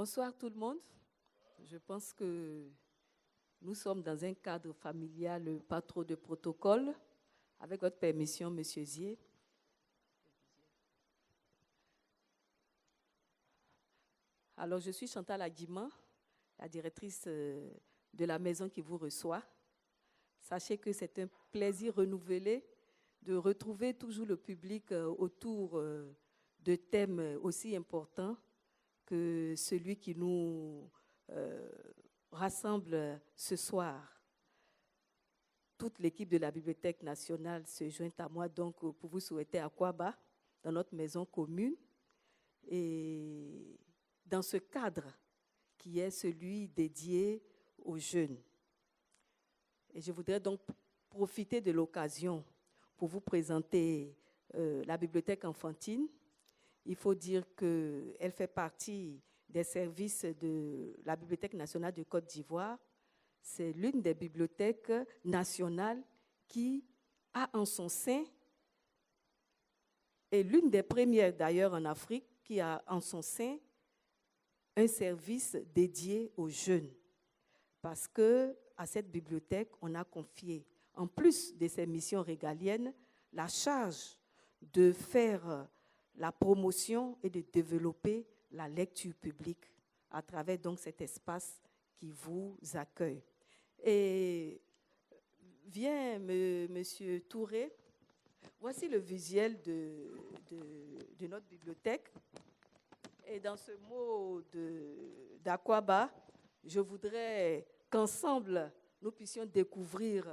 Bonsoir tout le monde. Je pense que nous sommes dans un cadre familial, pas trop de protocole. Avec votre permission, Monsieur Zier. Alors, je suis Chantal Aguiman, la directrice de la maison qui vous reçoit. Sachez que c'est un plaisir renouvelé de retrouver toujours le public autour de thèmes aussi importants que celui qui nous rassemble ce soir. Toute l'équipe de la Bibliothèque nationale se joint à moi donc pour vous souhaiter Akwaba dans notre maison commune. Et dans ce cadre qui est celui dédié aux jeunes. Et je voudrais donc profiter de l'occasion pour vous présenter la bibliothèque enfantine. Il faut dire qu'elle fait partie des services de la Bibliothèque nationale de Côte d'Ivoire. C'est l'une des bibliothèques nationales qui a en son sein, et l'une des premières d'ailleurs en Afrique, qui a en son sein un service dédié aux jeunes. Parce qu'à cette bibliothèque, on a confié, en plus de ses missions régaliennes, la charge de faire la promotion et de développer la lecture publique à travers donc cet espace qui vous accueille. Et vient Monsieur Touré, voici le visuel de notre bibliothèque. Et dans ce mot d'Akwaba, je voudrais qu'ensemble, nous puissions découvrir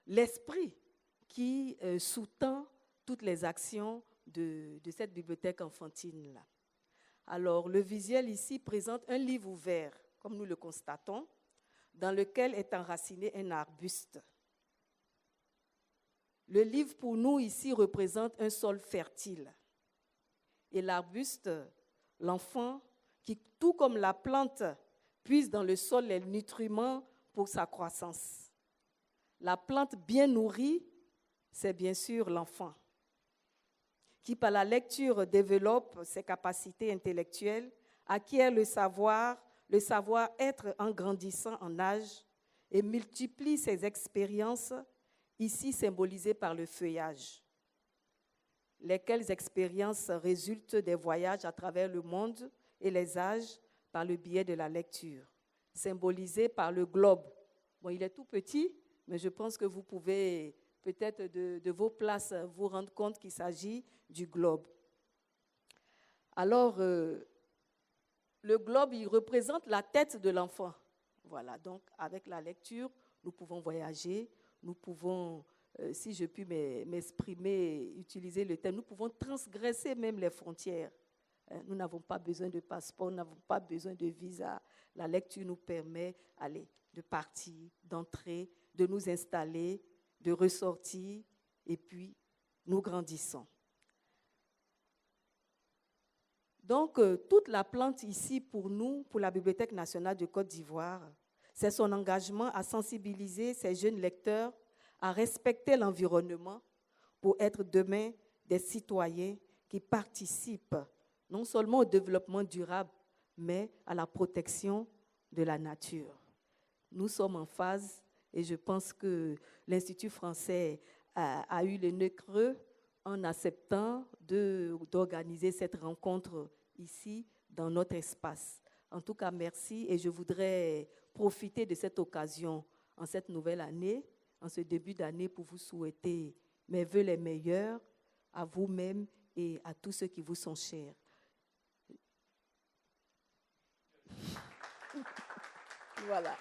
l'esprit qui sous-tend toutes les actions de cette bibliothèque enfantine-là. Alors, le visuel ici présente un livre ouvert, comme nous le constatons, dans lequel est enraciné un arbuste. Le livre, pour nous, ici, représente un sol fertile. Et l'arbuste, l'enfant, qui, tout comme la plante, puise dans le sol les nutriments pour sa croissance. La plante bien nourrie, c'est bien sûr l'enfant, qui par la lecture développe ses capacités intellectuelles, acquiert le savoir-être en grandissant en âge et multiplie ses expériences, ici symbolisées par le feuillage. Lesquelles expériences résultent des voyages à travers le monde et les âges par le biais de la lecture, symbolisées par le globe. Bon, il est tout petit, mais je pense que vous pouvez peut-être de vos places vous rendre compte qu'il s'agit du globe. Alors, le globe, il représente la tête de l'enfant. Voilà, donc avec la lecture, nous pouvons voyager, nous pouvons, si je puis m'exprimer, utiliser le terme, nous pouvons transgresser même les frontières. Nous n'avons pas besoin de passeport, nous n'avons pas besoin de visa. La lecture nous permet de partir, d'entrer, de nous installer, de ressortir, et puis nous grandissons. Donc, toute la plante ici pour nous, pour la Bibliothèque nationale de Côte d'Ivoire, c'est son engagement à sensibiliser ses jeunes lecteurs à respecter l'environnement pour être demain des citoyens qui participent non seulement au développement durable, mais à la protection de la nature. Nous sommes en phase et je pense que l'Institut français a eu le nez creux en acceptant d'organiser cette rencontre ici dans notre espace. En tout cas, merci et je voudrais profiter de cette occasion en cette nouvelle année, en ce début d'année, pour vous souhaiter mes vœux les meilleurs à vous-même et à tous ceux qui vous sont chers. Voilà.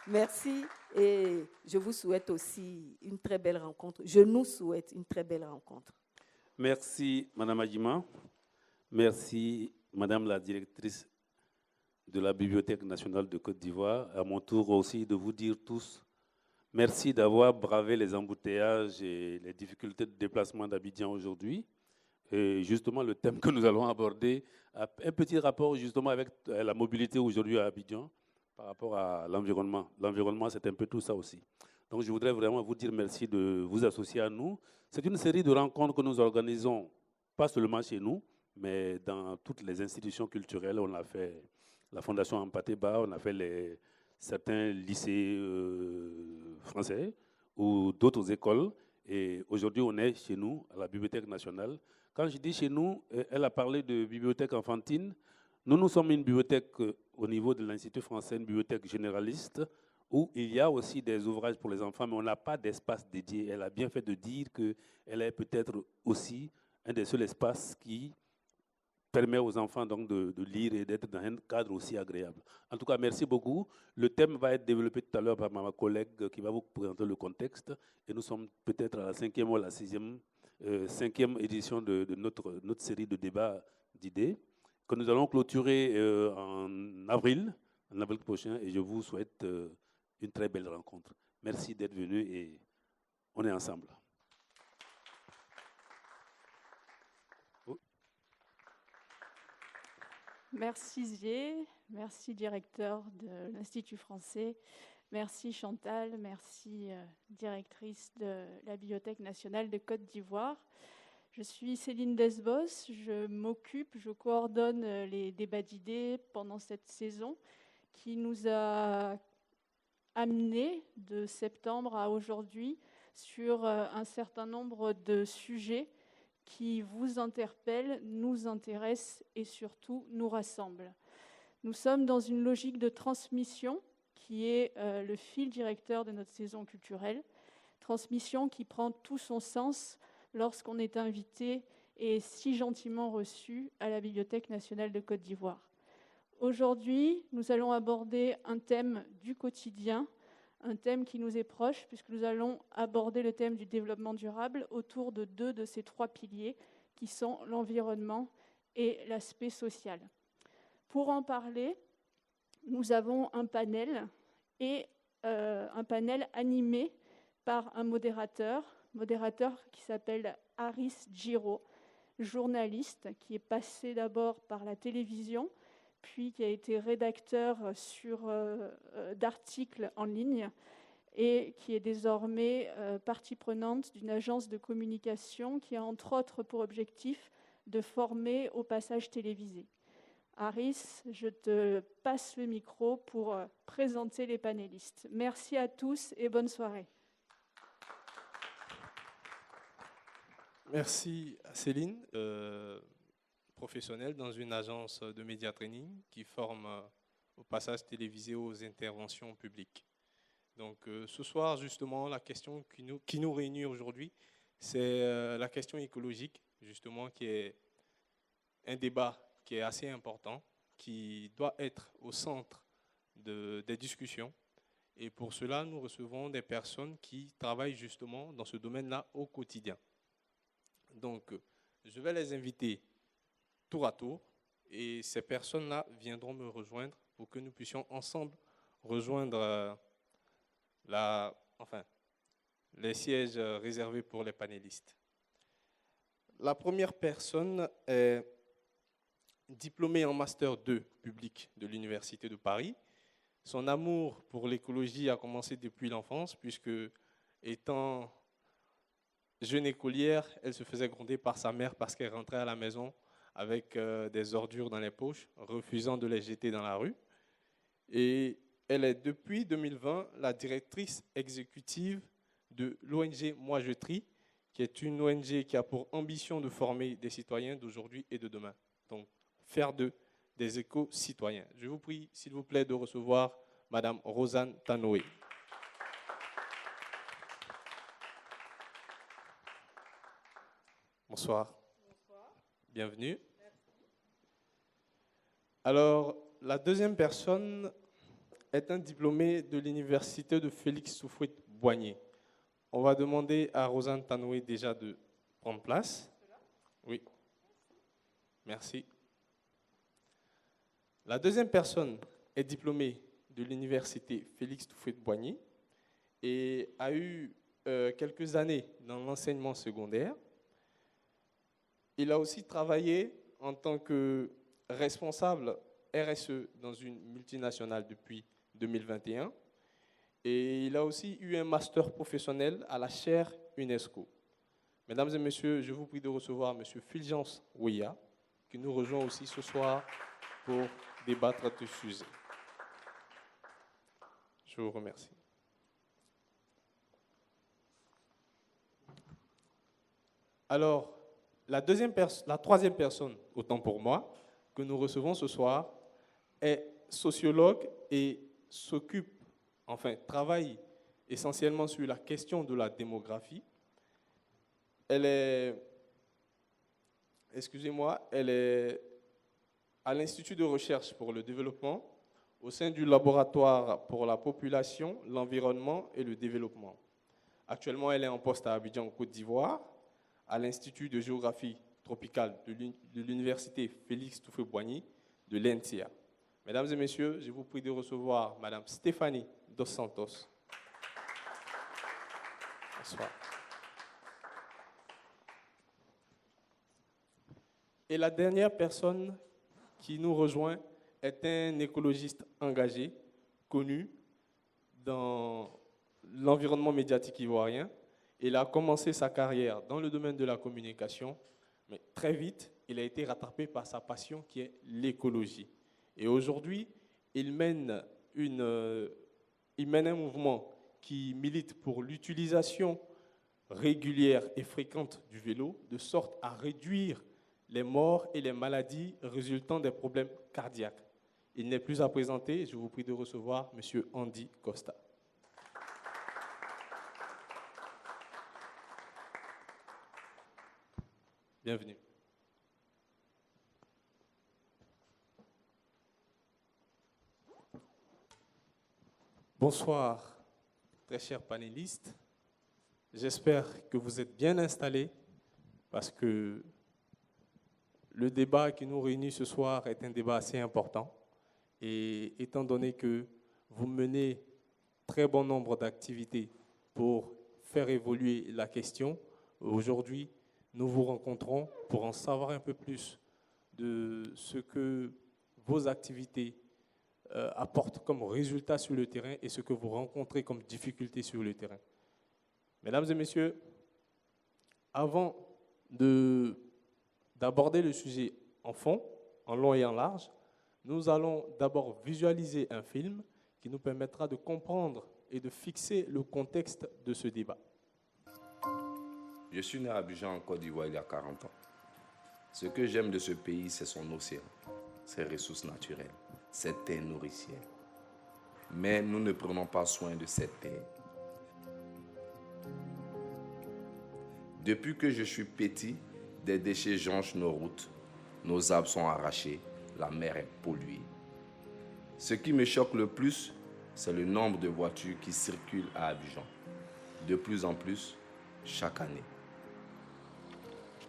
Merci et je vous souhaite aussi une très belle rencontre. Je nous souhaite une très belle rencontre. Merci, Madame Aguiman. Merci, Madame la directrice de la Bibliothèque nationale de Côte d'Ivoire. À mon tour aussi de vous dire tous merci d'avoir bravé les embouteillages et les difficultés de déplacement d'Abidjan aujourd'hui. Et justement, le thème que nous allons aborder a un petit rapport justement avec la mobilité aujourd'hui à Abidjan par rapport à l'environnement. L'environnement, c'est un peu tout ça aussi. Donc, je voudrais vraiment vous dire merci de vous associer à nous. C'est une série de rencontres que nous organisons, pas seulement chez nous, mais dans toutes les institutions culturelles, on a fait la Fondation Ampateba, on a fait certains lycées français ou d'autres écoles. Et aujourd'hui, on est chez nous, à la Bibliothèque nationale. Quand je dis chez nous, elle a parlé de bibliothèque enfantine. Nous sommes une bibliothèque au niveau de l'Institut français, une bibliothèque généraliste, où il y a aussi des ouvrages pour les enfants, mais on n'a pas d'espace dédié. Elle a bien fait de dire qu'elle est peut-être aussi un des seuls espaces qui permet aux enfants donc de lire et d'être dans un cadre aussi agréable. En tout cas, merci beaucoup. Le thème va être développé tout à l'heure par ma collègue qui va vous présenter le contexte. Et nous sommes peut-être à la 5e ou la 5e édition de notre série de débats d'idées que nous allons clôturer en avril prochain. Et je vous souhaite une très belle rencontre. Merci d'être venu et on est ensemble. Merci Zier, merci directeur de l'Institut français, merci Chantal, merci directrice de la Bibliothèque nationale de Côte d'Ivoire. Je suis Céline Desbos, je coordonne les débats d'idées pendant cette saison qui nous a amenés de septembre à aujourd'hui sur un certain nombre de sujets qui vous interpellent, nous intéressent et surtout nous rassemblent. Nous sommes dans une logique de transmission qui est le fil directeur de notre saison culturelle, transmission qui prend tout son sens lorsqu'on est invité et si gentiment reçu à la Bibliothèque nationale de Côte d'Ivoire. Aujourd'hui, nous allons aborder un thème du quotidien, un thème qui nous est proche, puisque nous allons aborder le thème du développement durable autour de 2 de ces 3 piliers, qui sont l'environnement et l'aspect social. Pour en parler, nous avons un panel, un panel animé par un modérateur qui s'appelle Haris Djiro, journaliste, qui est passé d'abord par la télévision, puis qui a été rédacteur d'articles en ligne et qui est désormais partie prenante d'une agence de communication qui a entre autres pour objectif de former au passage télévisé. Haris, je te passe le micro pour présenter les panélistes. Merci à tous et bonne soirée. Merci à Céline, professionnelle dans une agence de média training qui forme au passage télévisé aux interventions publiques. Donc ce soir, justement, la question qui nous réunit aujourd'hui, c'est la question écologique, justement, qui est un débat qui est assez important, qui doit être au centre des discussions. Et pour cela, nous recevons des personnes qui travaillent justement dans ce domaine-là au quotidien. Donc, je vais les inviter tour à tour et ces personnes-là viendront me rejoindre pour que nous puissions ensemble rejoindre les sièges réservés pour les panélistes. La première personne est diplômée en Master 2 public de l'Université de Paris. Son amour pour l'écologie a commencé depuis l'enfance puisque, étant jeune écolière, elle se faisait gronder par sa mère parce qu'elle rentrait à la maison avec des ordures dans les poches, refusant de les jeter dans la rue. Et elle est depuis 2020 la directrice exécutive de l'ONG Moi Je Trie, qui est une ONG qui a pour ambition de former des citoyens d'aujourd'hui et de demain. Donc, faire d'eux des éco-citoyens. Je vous prie, s'il vous plaît, de recevoir Madame Rosanne Tanoé. Bonsoir. Bonsoir. Bienvenue. Merci. Alors, la deuxième personne est un diplômé de l'université de Félix Houphouët-Boigny. On va demander à Rosanne Tanoé déjà de prendre place. Oui. Merci. La deuxième personne est diplômée de l'université Félix Houphouët-Boigny et a eu quelques années dans l'enseignement secondaire. Il a aussi travaillé en tant que responsable RSE dans une multinationale depuis 2021. Et il a aussi eu un master professionnel à la chaire UNESCO. Mesdames et messieurs, je vous prie de recevoir M. Fulgence Ouya. qui nous rejoint aussi ce soir pour débattre de ce sujet. Je vous remercie. Alors, la troisième personne, autant pour moi, que nous recevons ce soir, est sociologue et travaille essentiellement sur la question de la démographie. Elle est à l'Institut de recherche pour le développement, au sein du laboratoire pour la population, l'environnement et le développement. Actuellement, elle est en poste à Abidjan, Côte d'Ivoire, à l'Institut de géographie tropicale de l'Université Félix Houphouët-Boigny de l'ENTIA. Mesdames et messieurs, je vous prie de recevoir Madame Stéphanie Dos Santos. Bonsoir. Et la dernière personne qui nous rejoint est un écologiste engagé, connu dans l'environnement médiatique ivoirien. Il a commencé sa carrière dans le domaine de la communication, mais très vite, il a été rattrapé par sa passion qui est l'écologie. Et aujourd'hui, il mène un mouvement qui milite pour l'utilisation régulière et fréquente du vélo, de sorte à réduire les morts et les maladies résultant des problèmes cardiaques. Il n'est plus à présenter, je vous prie de recevoir M. Andy Costa. Bienvenue. Bonsoir, très chers panélistes. J'espère que vous êtes bien installés parce que le débat qui nous réunit ce soir est un débat assez important. Et étant donné que vous menez très bon nombre d'activités pour faire évoluer la question, aujourd'hui, nous vous rencontrons pour en savoir un peu plus de ce que vos activités apportent comme résultat sur le terrain et ce que vous rencontrez comme difficultés sur le terrain. Mesdames et messieurs, avant d'aborder le sujet en fond, en long et en large, nous allons d'abord visualiser un film qui nous permettra de comprendre et de fixer le contexte de ce débat. Je suis né à Abidjan, en Côte d'Ivoire, il y a 40 ans. Ce que j'aime de ce pays, c'est son océan, ses ressources naturelles, cette terre nourricière. Mais nous ne prenons pas soin de cette terre. Depuis que je suis petit, des déchets jonchent nos routes, nos arbres sont arrachés, la mer est polluée. Ce qui me choque le plus, c'est le nombre de voitures qui circulent à Abidjan. De plus en plus, chaque année.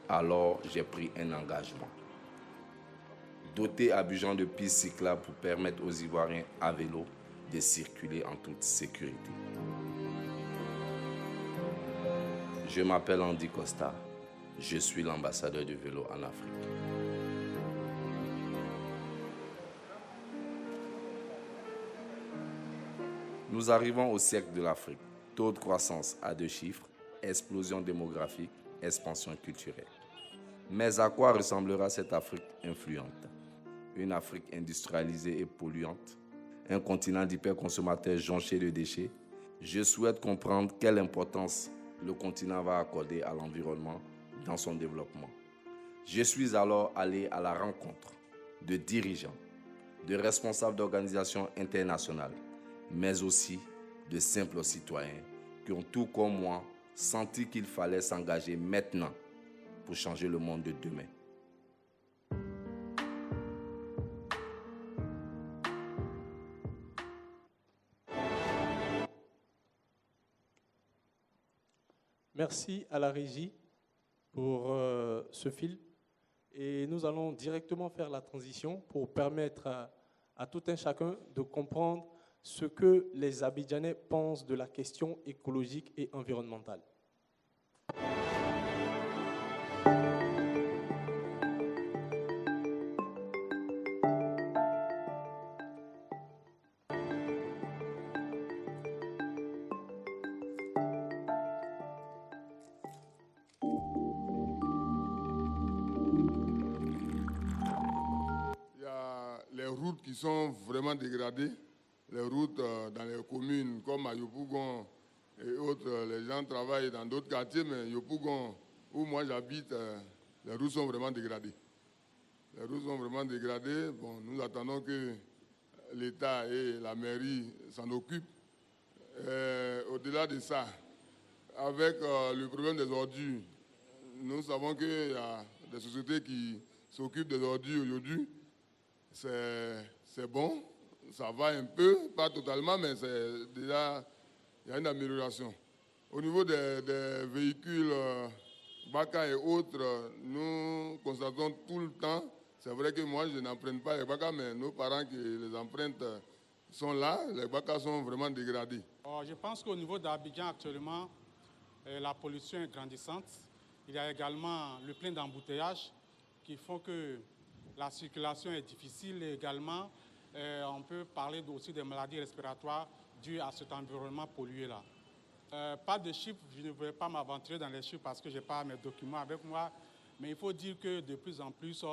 Alors, j'ai pris un engagement. Doter Abidjan de pistes cyclables pour permettre aux Ivoiriens à vélo de circuler en toute sécurité. Je m'appelle Andy Costa. Je suis l'ambassadeur du vélo en Afrique. Nous arrivons au siècle de l'Afrique. Taux de croissance à 2 chiffres, explosion démographique, expansion culturelle. Mais à quoi ressemblera cette Afrique influente? Une Afrique industrialisée et polluante? Un continent d'hyperconsommateurs jonché de déchets? Je souhaite comprendre quelle importance le continent va accorder à l'environnement dans son développement. Je suis alors allé à la rencontre de dirigeants, de responsables d'organisations internationales, mais aussi de simples citoyens qui ont tout comme moi senti qu'il fallait s'engager maintenant pour changer le monde de demain. Merci à la régie pour ce film. Et nous allons directement faire la transition pour permettre à tout un chacun de comprendre ce que les Abidjanais pensent de la question écologique et environnementale. routes qui sont vraiment dégradées, les routes dans les communes comme à Yopougon et autres. Les gens travaillent dans d'autres quartiers, mais Yopougon, où moi j'habite, les routes sont vraiment dégradées. Les routes sont vraiment dégradées. Bon, nous attendons que l'État et la mairie s'en occupent. Au-delà de ça, avec le problème des ordures, nous savons qu'il y a des sociétés qui s'occupent des ordures aujourd'hui. C'est bon, ça va un peu, pas totalement, mais c'est déjà, il y a une amélioration. Au niveau des véhicules Baka et autres, nous constatons tout le temps, c'est vrai que moi je n'emprunte pas les Baka, mais nos parents qui les empruntent sont là, les Baka sont vraiment dégradés. Je pense qu'au niveau d'Abidjan actuellement, la pollution est grandissante. Il y a également le plein d'embouteillages qui font que la circulation est difficile et également on peut parler aussi des maladies respiratoires dues à cet environnement pollué-là. Pas de chiffres, je ne vais pas m'aventurer dans les chiffres parce que je n'ai pas mes documents avec moi, mais il faut dire que de plus en plus,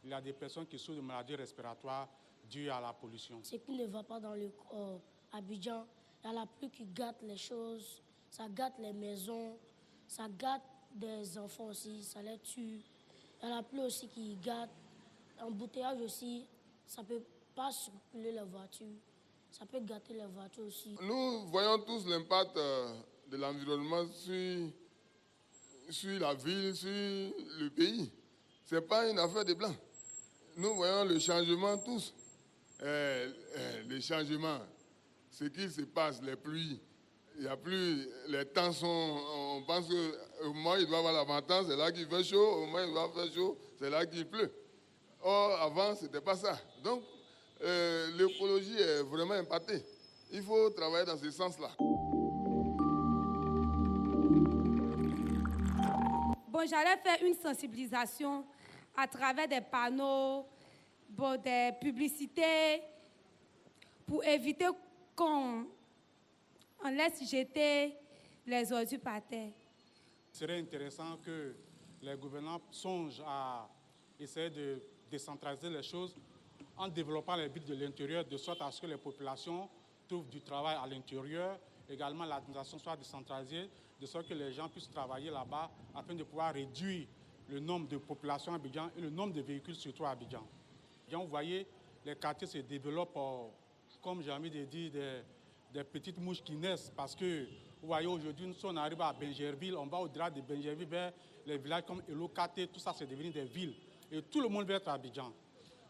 il y a des personnes qui souffrent de maladies respiratoires dues à la pollution. Ce qui ne va pas dans le Abidjan, il y a la pluie qui gâte les choses, ça gâte les maisons, ça gâte des enfants aussi, ça les tue. Il y a la pluie aussi qui gâte, l'embouteillage aussi, ça ne peut pas circuler les voitures, ça peut gâter les voitures aussi. Nous voyons tous l'impact de l'environnement sur la ville, sur le pays. Ce n'est pas une affaire de blanc. Nous voyons le changement tous. Les changements, ce qui se passe, les pluies, il n'y a plus, les temps sont, on pense qu'au moment où il doit avoir la ventance, c'est là qu'il fait chaud, au moment où il doit faire chaud, c'est là qu'il pleut. Or, avant, ce n'était pas ça. Donc, l'écologie est vraiment impactée. Il faut travailler dans ce sens-là. Bon, j'allais faire une sensibilisation à travers des panneaux, des publicités, pour éviter qu'on laisse jeter les ordures par terre. Il serait intéressant que les gouvernants songent à essayer de décentraliser les choses en développant les villes de l'intérieur, de sorte à ce que les populations trouvent du travail à l'intérieur. Également, l'administration soit décentralisée, de sorte que les gens puissent travailler là-bas afin de pouvoir réduire le nombre de populations à Abidjan et le nombre de véhicules surtout à Abidjan. Vous voyez, les quartiers se développent, comme j'ai envie de dire, des petites mouches qui naissent. Parce que, vous voyez, aujourd'hui, si on arrive à Benjerville, on va au-delà de Benjerville vers les villages comme Elokate, tout ça, c'est devenu des villes. Et tout le monde veut être à Abidjan.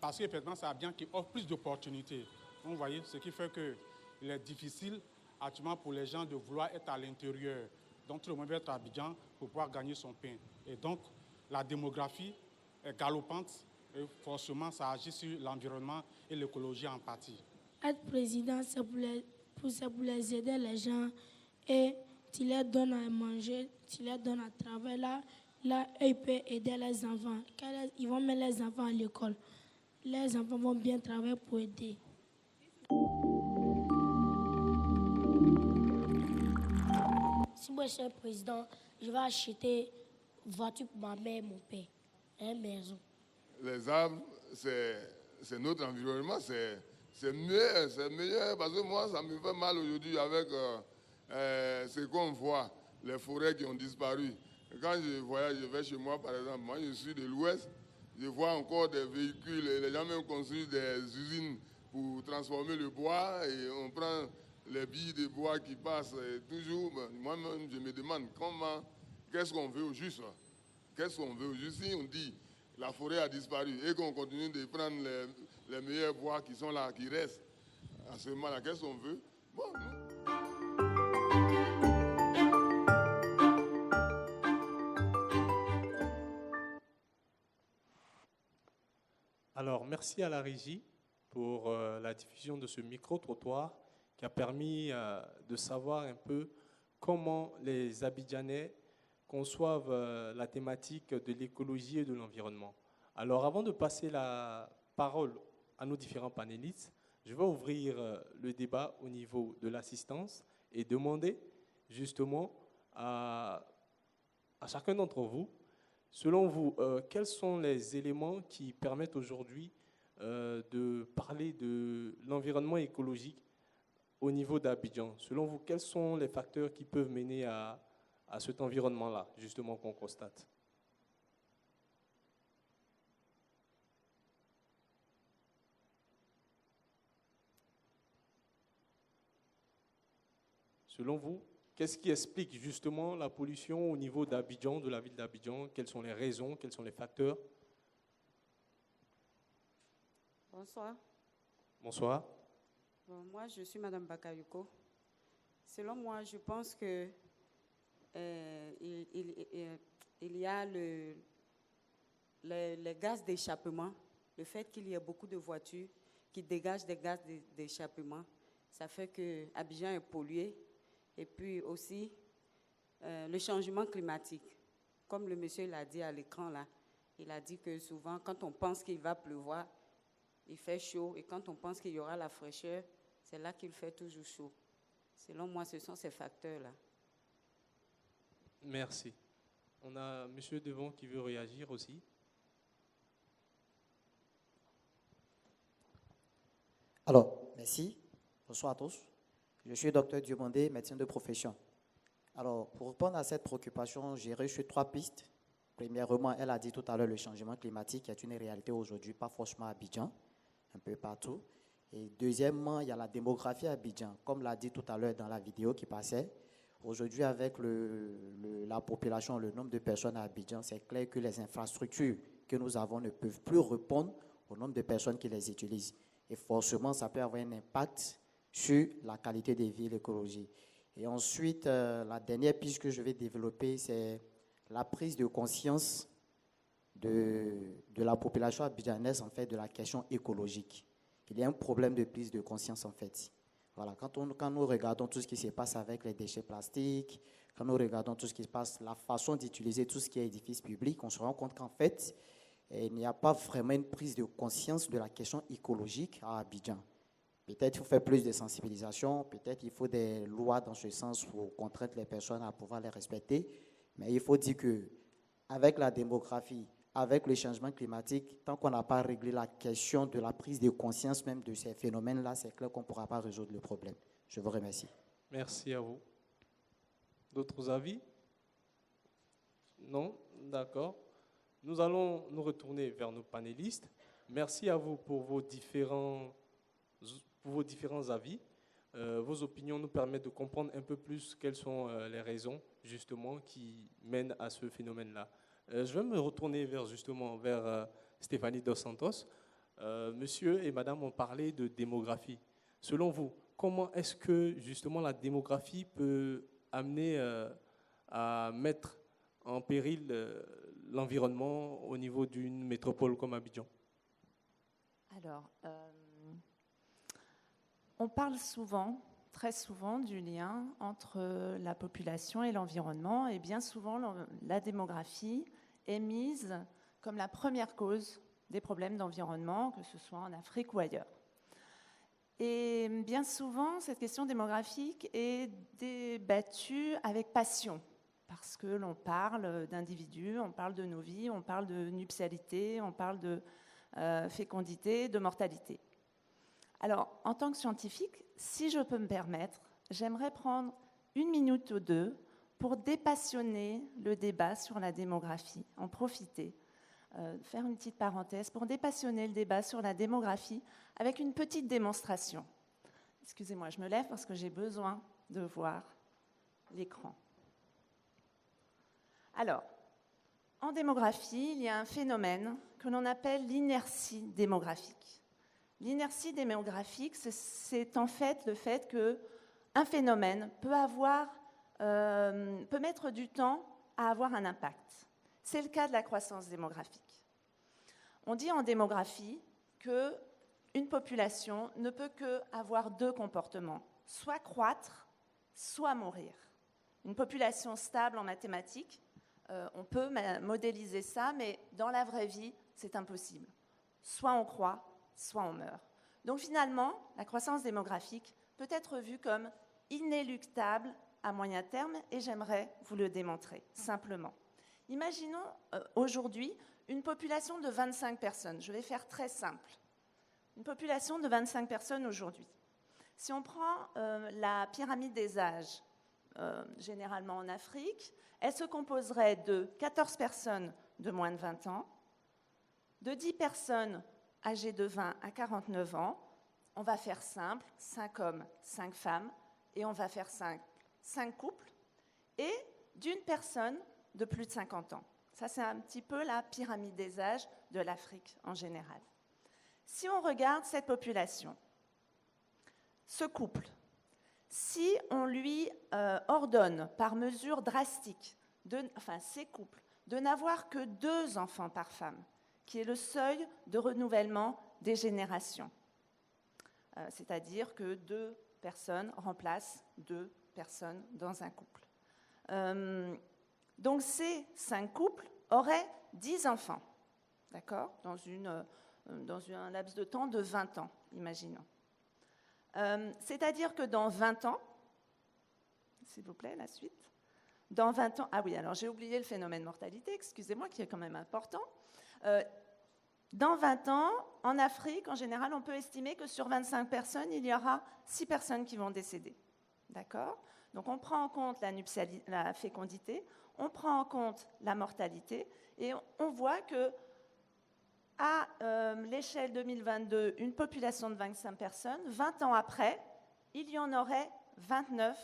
Parce qu'effectivement, c'est Abidjan qui offre plus d'opportunités. Vous voyez, ce qui fait qu'il est difficile actuellement pour les gens de vouloir être à l'intérieur. Donc, tout le monde veut être à Abidjan pour pouvoir gagner son pain. Et donc, la démographie est galopante et forcément, ça agit sur l'environnement et l'écologie en partie. Être président, c'est pour les aider les gens et tu leur donnes à manger, tu leur donnes à travailler. Là, ils peuvent aider les enfants. Ils vont mettre les enfants à l'école. Les enfants vont bien travailler pour aider. Si moi je suis président, je vais acheter une voiture pour ma mère et mon père, et une maison. Les arbres, c'est notre environnement, c'est meilleur parce que moi, ça me fait mal aujourd'hui avec ce qu'on voit, les forêts qui ont disparu. Quand je voyage, je vais chez moi, par exemple, moi je suis de l'Ouest, je vois encore des véhicules, et les gens même construisent des usines pour transformer le bois et on prend les billes de bois qui passent toujours. Moi-même, je me demande qu'est-ce qu'on veut au juste. Qu'est-ce qu'on veut au juste si on dit la forêt a disparu et qu'on continue de prendre les meilleurs bois qui sont là, qui restent. À ce moment-là, qu'est-ce qu'on veut? Bon, Alors, merci à la régie pour la diffusion de ce micro-trottoir qui a permis de savoir un peu comment les Abidjanais conçoivent la thématique de l'écologie et de l'environnement. Alors, avant de passer la parole à nos différents panélistes, je vais ouvrir le débat au niveau de l'assistance et demander justement à chacun d'entre vous, selon vous, quels sont les éléments qui permettent aujourd'hui de parler de l'environnement écologique au niveau d'Abidjan. Selon vous, quels sont les facteurs qui peuvent mener à cet environnement-là, justement, qu'on constate? Selon vous, qu'est-ce qui explique justement la pollution au niveau d'Abidjan, de la ville d'Abidjan? Quelles sont les raisons, quels sont les facteurs? Bonsoir. Bonsoir. Bon, moi, je suis Madame Bakayoko. Selon moi, je pense que il y a les gaz d'échappement, le fait qu'il y ait beaucoup de voitures qui dégagent des gaz d'échappement, ça fait que Abidjan est pollué. Et puis aussi, le changement climatique. Comme le monsieur l'a dit à l'écran là, il a dit que souvent, quand on pense qu'il va pleuvoir, il fait chaud. Et quand on pense qu'il y aura la fraîcheur, c'est là qu'il fait toujours chaud. Selon moi, ce sont ces facteurs-là. Merci. On a monsieur Devon qui veut réagir aussi. Alors, merci. Bonsoir à tous. Je suis docteur Diomandé, médecin de profession. Alors, pour répondre à cette préoccupation, j'ai reçu 3 pistes. Premièrement, elle a dit tout à l'heure le changement climatique est une réalité aujourd'hui, pas forcément à Abidjan, un peu partout. Et deuxièmement, il y a la démographie à Abidjan. Comme l'a dit tout à l'heure dans la vidéo qui passait, aujourd'hui, avec la population, le nombre de personnes à Abidjan, c'est clair que les infrastructures que nous avons ne peuvent plus répondre au nombre de personnes qui les utilisent. Et forcément, ça peut avoir un impact sur la qualité des villes écologiques. Et ensuite, la dernière piste que je vais développer, c'est la prise de conscience de la population abidjanaise, en fait, de la question écologique. Il y a un problème de prise de conscience, en fait. Voilà, quand nous regardons tout ce qui se passe avec les déchets plastiques, quand nous regardons tout ce qui se passe, la façon d'utiliser tout ce qui est édifice public, on se rend compte qu'en fait, il n'y a pas vraiment une prise de conscience de la question écologique à Abidjan. Peut-être qu'il faut faire plus de sensibilisation, peut-être qu'il faut des lois dans ce sens pour contraindre les personnes à pouvoir les respecter. Mais il faut dire qu'avec la démographie, avec le changement climatique, tant qu'on n'a pas réglé la question de la prise de conscience même de ces phénomènes-là, c'est clair qu'on ne pourra pas résoudre le problème. Je vous remercie. Merci à vous. D'autres avis? Non? D'accord. Nous allons nous retourner vers nos panélistes. Merci à vous pour vos différents avis. Vos opinions nous permettent de comprendre un peu plus quelles sont les raisons justement qui mènent à ce phénomène-là. Je vais me retourner vers Stéphanie Dos Santos. Monsieur et madame ont parlé de démographie. Selon vous, comment est-ce que justement la démographie peut amener à mettre en péril l'environnement au niveau d'une métropole comme Abidjan? Alors, on parle souvent, très souvent, du lien entre la population et l'environnement, et bien souvent, la démographie est mise comme la première cause des problèmes d'environnement, que ce soit en Afrique ou ailleurs. Et bien souvent, cette question démographique est débattue avec passion, parce que l'on parle d'individus, on parle de nos vies, on parle de nuptialité, on parle de fécondité, de mortalité. Alors, en tant que scientifique, si je peux me permettre, j'aimerais prendre 1 minute ou 2 pour dépassionner le débat sur la démographie, en profiter, faire une petite parenthèse, pour dépassionner le débat sur la démographie avec une petite démonstration. Excusez-moi, je me lève parce que j'ai besoin de voir l'écran. Alors, en démographie, il y a un phénomène que l'on appelle l'inertie démographique. L'inertie démographique, c'est en fait le fait qu'un phénomène peut mettre du temps à avoir un impact. C'est le cas de la croissance démographique. On dit en démographie qu'une population ne peut qu'avoir 2 comportements, soit croître, soit mourir. Une population stable en mathématiques, on peut modéliser ça, mais dans la vraie vie, c'est impossible. Soit on croît, soit on meurt. Donc finalement, la croissance démographique peut être vue comme inéluctable à moyen terme, et j'aimerais vous le démontrer, simplement. Imaginons aujourd'hui une population de 25 personnes. Je vais faire très simple. Une population de 25 personnes aujourd'hui. Si on prend la pyramide des âges, généralement en Afrique, elle se composerait de 14 personnes de moins de 20 ans, de 10 personnes âgées de 20 à 49 ans, on va faire simple, 5 hommes, 5 femmes, et on va faire 5 couples, et d'une personne de plus de 50 ans. Ça, c'est un petit peu la pyramide des âges de l'Afrique en général. Si on regarde cette population, ce couple, si on lui ordonne par mesure drastique, ces couples, de n'avoir que 2 enfants par femme, qui est le seuil de renouvellement des générations, c'est-à-dire que 2 personnes remplacent 2 personnes dans un couple. Donc ces 5 couples auraient 10 enfants, d'accord, dans un laps de temps de 20 ans, imaginons. C'est-à-dire que dans 20 ans, s'il vous plaît, la suite, dans 20 ans, ah oui, alors j'ai oublié le phénomène mortalité, excusez-moi, qui est quand même important. Dans 20 ans, en Afrique, en général, on peut estimer que sur 25 personnes, il y aura 6 personnes qui vont décéder. D'accord ? Donc on prend en compte la fécondité, on prend en compte la mortalité, et on voit que à l'échelle 2022, une population de 25 personnes, 20 ans après, il y en aurait 29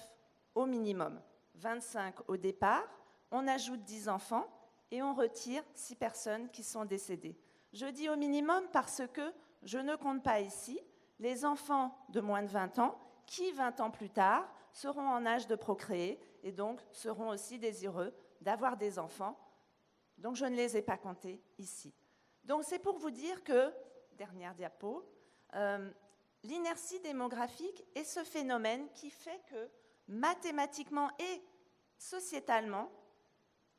au minimum. 25 au départ, on ajoute 10 enfants et on retire 6 personnes qui sont décédées. Je dis au minimum parce que je ne compte pas ici les enfants de moins de 20 ans qui, 20 ans plus tard, seront en âge de procréer et donc seront aussi désireux d'avoir des enfants. Donc je ne les ai pas comptés ici. Donc c'est pour vous dire que, dernière diapo, l'inertie démographique est ce phénomène qui fait que mathématiquement et sociétalement,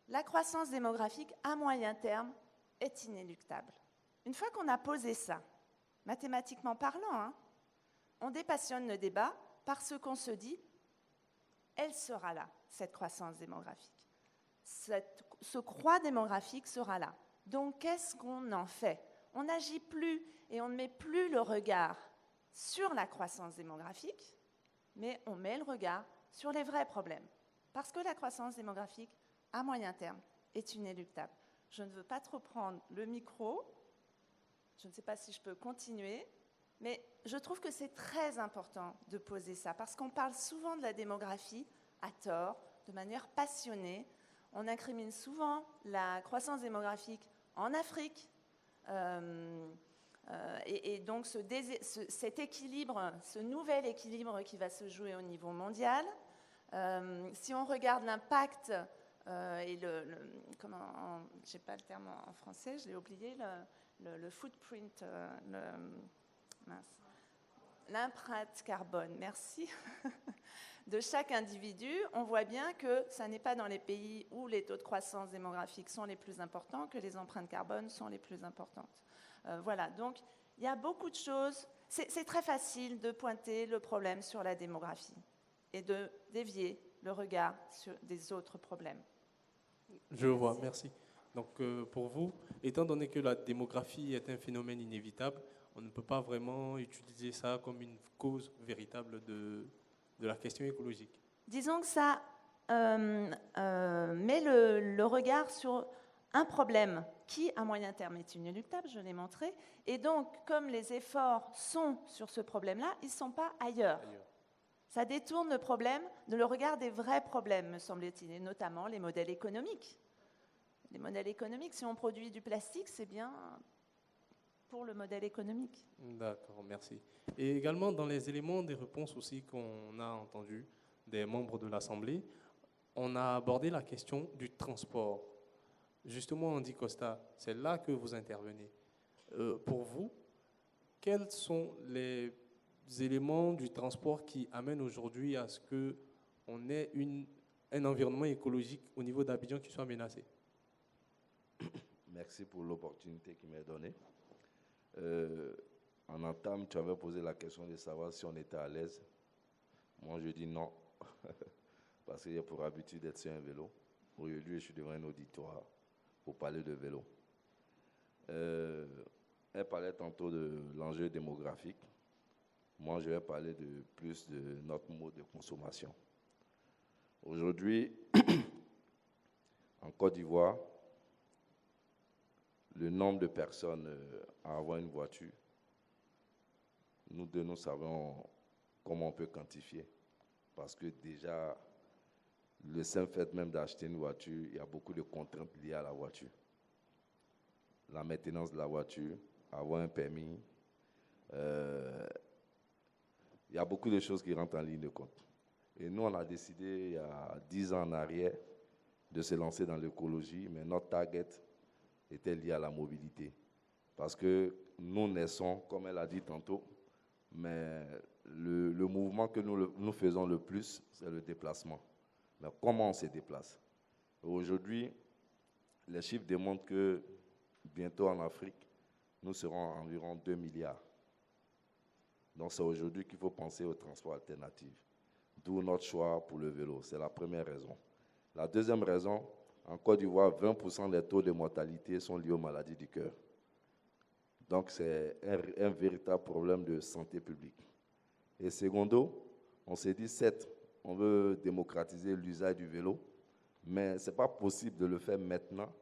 la croissance démographique à moyen terme est inéluctable. Une fois qu'on a posé ça, mathématiquement parlant, on dépassionne le débat parce qu'on se dit, elle sera là, cette croissance démographique. Ce croît démographique sera là. Donc, qu'est-ce qu'on en fait? On n'agit plus et on ne met plus le regard sur la croissance démographique, mais on met le regard sur les vrais problèmes. Parce que la croissance démographique, à moyen terme, est inéluctable. Je ne veux pas trop prendre le micro. Je ne sais pas si je peux continuer, mais je trouve que c'est très important de poser ça, parce qu'on parle souvent de la démographie à tort, de manière passionnée. On incrimine souvent la croissance démographique en Afrique, et donc cet équilibre, ce nouvel équilibre qui va se jouer au niveau mondial. Si on regarde l'impact et je n'ai pas le terme en français, je l'ai oublié, le footprint, l'empreinte carbone, merci, de chaque individu, on voit bien que ça n'est pas dans les pays où les taux de croissance démographique sont les plus importants que les empreintes carbone sont les plus importantes. Voilà, donc il y a beaucoup de choses. C'est très facile de pointer le problème sur la démographie et de dévier le regard sur des autres problèmes. Je vois, merci. Donc pour vous, étant donné que la démographie est un phénomène inévitable, on ne peut pas vraiment utiliser ça comme une cause véritable de la question écologique. Disons que ça met le regard sur un problème qui, à moyen terme, est inéluctable, je l'ai montré, et donc, comme les efforts sont sur ce problème-là, ils ne sont pas ailleurs. Ça détourne le problème de le regard des vrais problèmes, me semble-t-il, et notamment les modèles économiques. Les modèles économiques, si on produit du plastique, c'est bien pour le modèle économique. D'accord, merci. Et également, dans les éléments des réponses aussi qu'on a entendus des membres de l'Assemblée, on a abordé la question du transport. Justement, Andy Costa, c'est là que vous intervenez. Pour vous, quels sont les éléments du transport qui amènent aujourd'hui à ce qu'on ait un environnement écologique au niveau d'Abidjan qui soit menacé? Merci pour l'opportunité qui m'est donnée. En entame, tu avais posé la question de savoir si on était à l'aise. Moi, je dis non, parce qu'il y a pour habitude d'être sur un vélo. Aujourd'hui, je suis devant un auditoire pour parler de vélo. elle parlait tantôt de l'enjeu démographique. Moi, je vais parler plus de notre mode de consommation. Aujourd'hui, en Côte d'Ivoire, le nombre de personnes à avoir une voiture, nous savons comment on peut quantifier. Parce que déjà, le simple fait même d'acheter une voiture, il y a beaucoup de contraintes liées à la voiture. La maintenance de la voiture, avoir un permis, il y a beaucoup de choses qui rentrent en ligne de compte. Et nous, on a décidé, il y a 10 ans en arrière, de se lancer dans l'écologie, mais notre target était lié à la mobilité. Parce que nous naissons, comme elle a dit tantôt, mais le mouvement que nous faisons le plus, c'est le déplacement. Mais comment on se déplace? Aujourd'hui, les chiffres démontrent que bientôt en Afrique, nous serons à environ 2 milliards. Donc c'est aujourd'hui qu'il faut penser au transport alternatif. D'où notre choix pour le vélo. C'est la première raison. La deuxième raison, en Côte d'Ivoire, 20% des taux de mortalité sont liés aux maladies du cœur. Donc c'est un véritable problème de santé publique. Et secondo, on s'est dit, certes, on veut démocratiser l'usage du vélo, mais ce n'est pas possible de le faire maintenant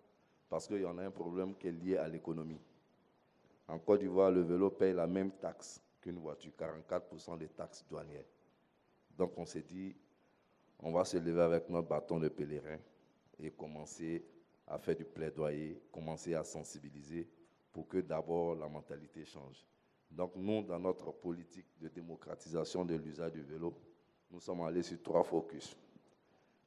parce qu'il y en a un problème qui est lié à l'économie. En Côte d'Ivoire, le vélo paye la même taxe qu'une voiture, 44% des taxes douanières. Donc on s'est dit, on va se lever avec notre bâton de pèlerin et commencer à faire du plaidoyer, commencer à sensibiliser pour que d'abord la mentalité change. Donc nous, dans notre politique de démocratisation de l'usage du vélo, nous sommes allés sur 3 focus.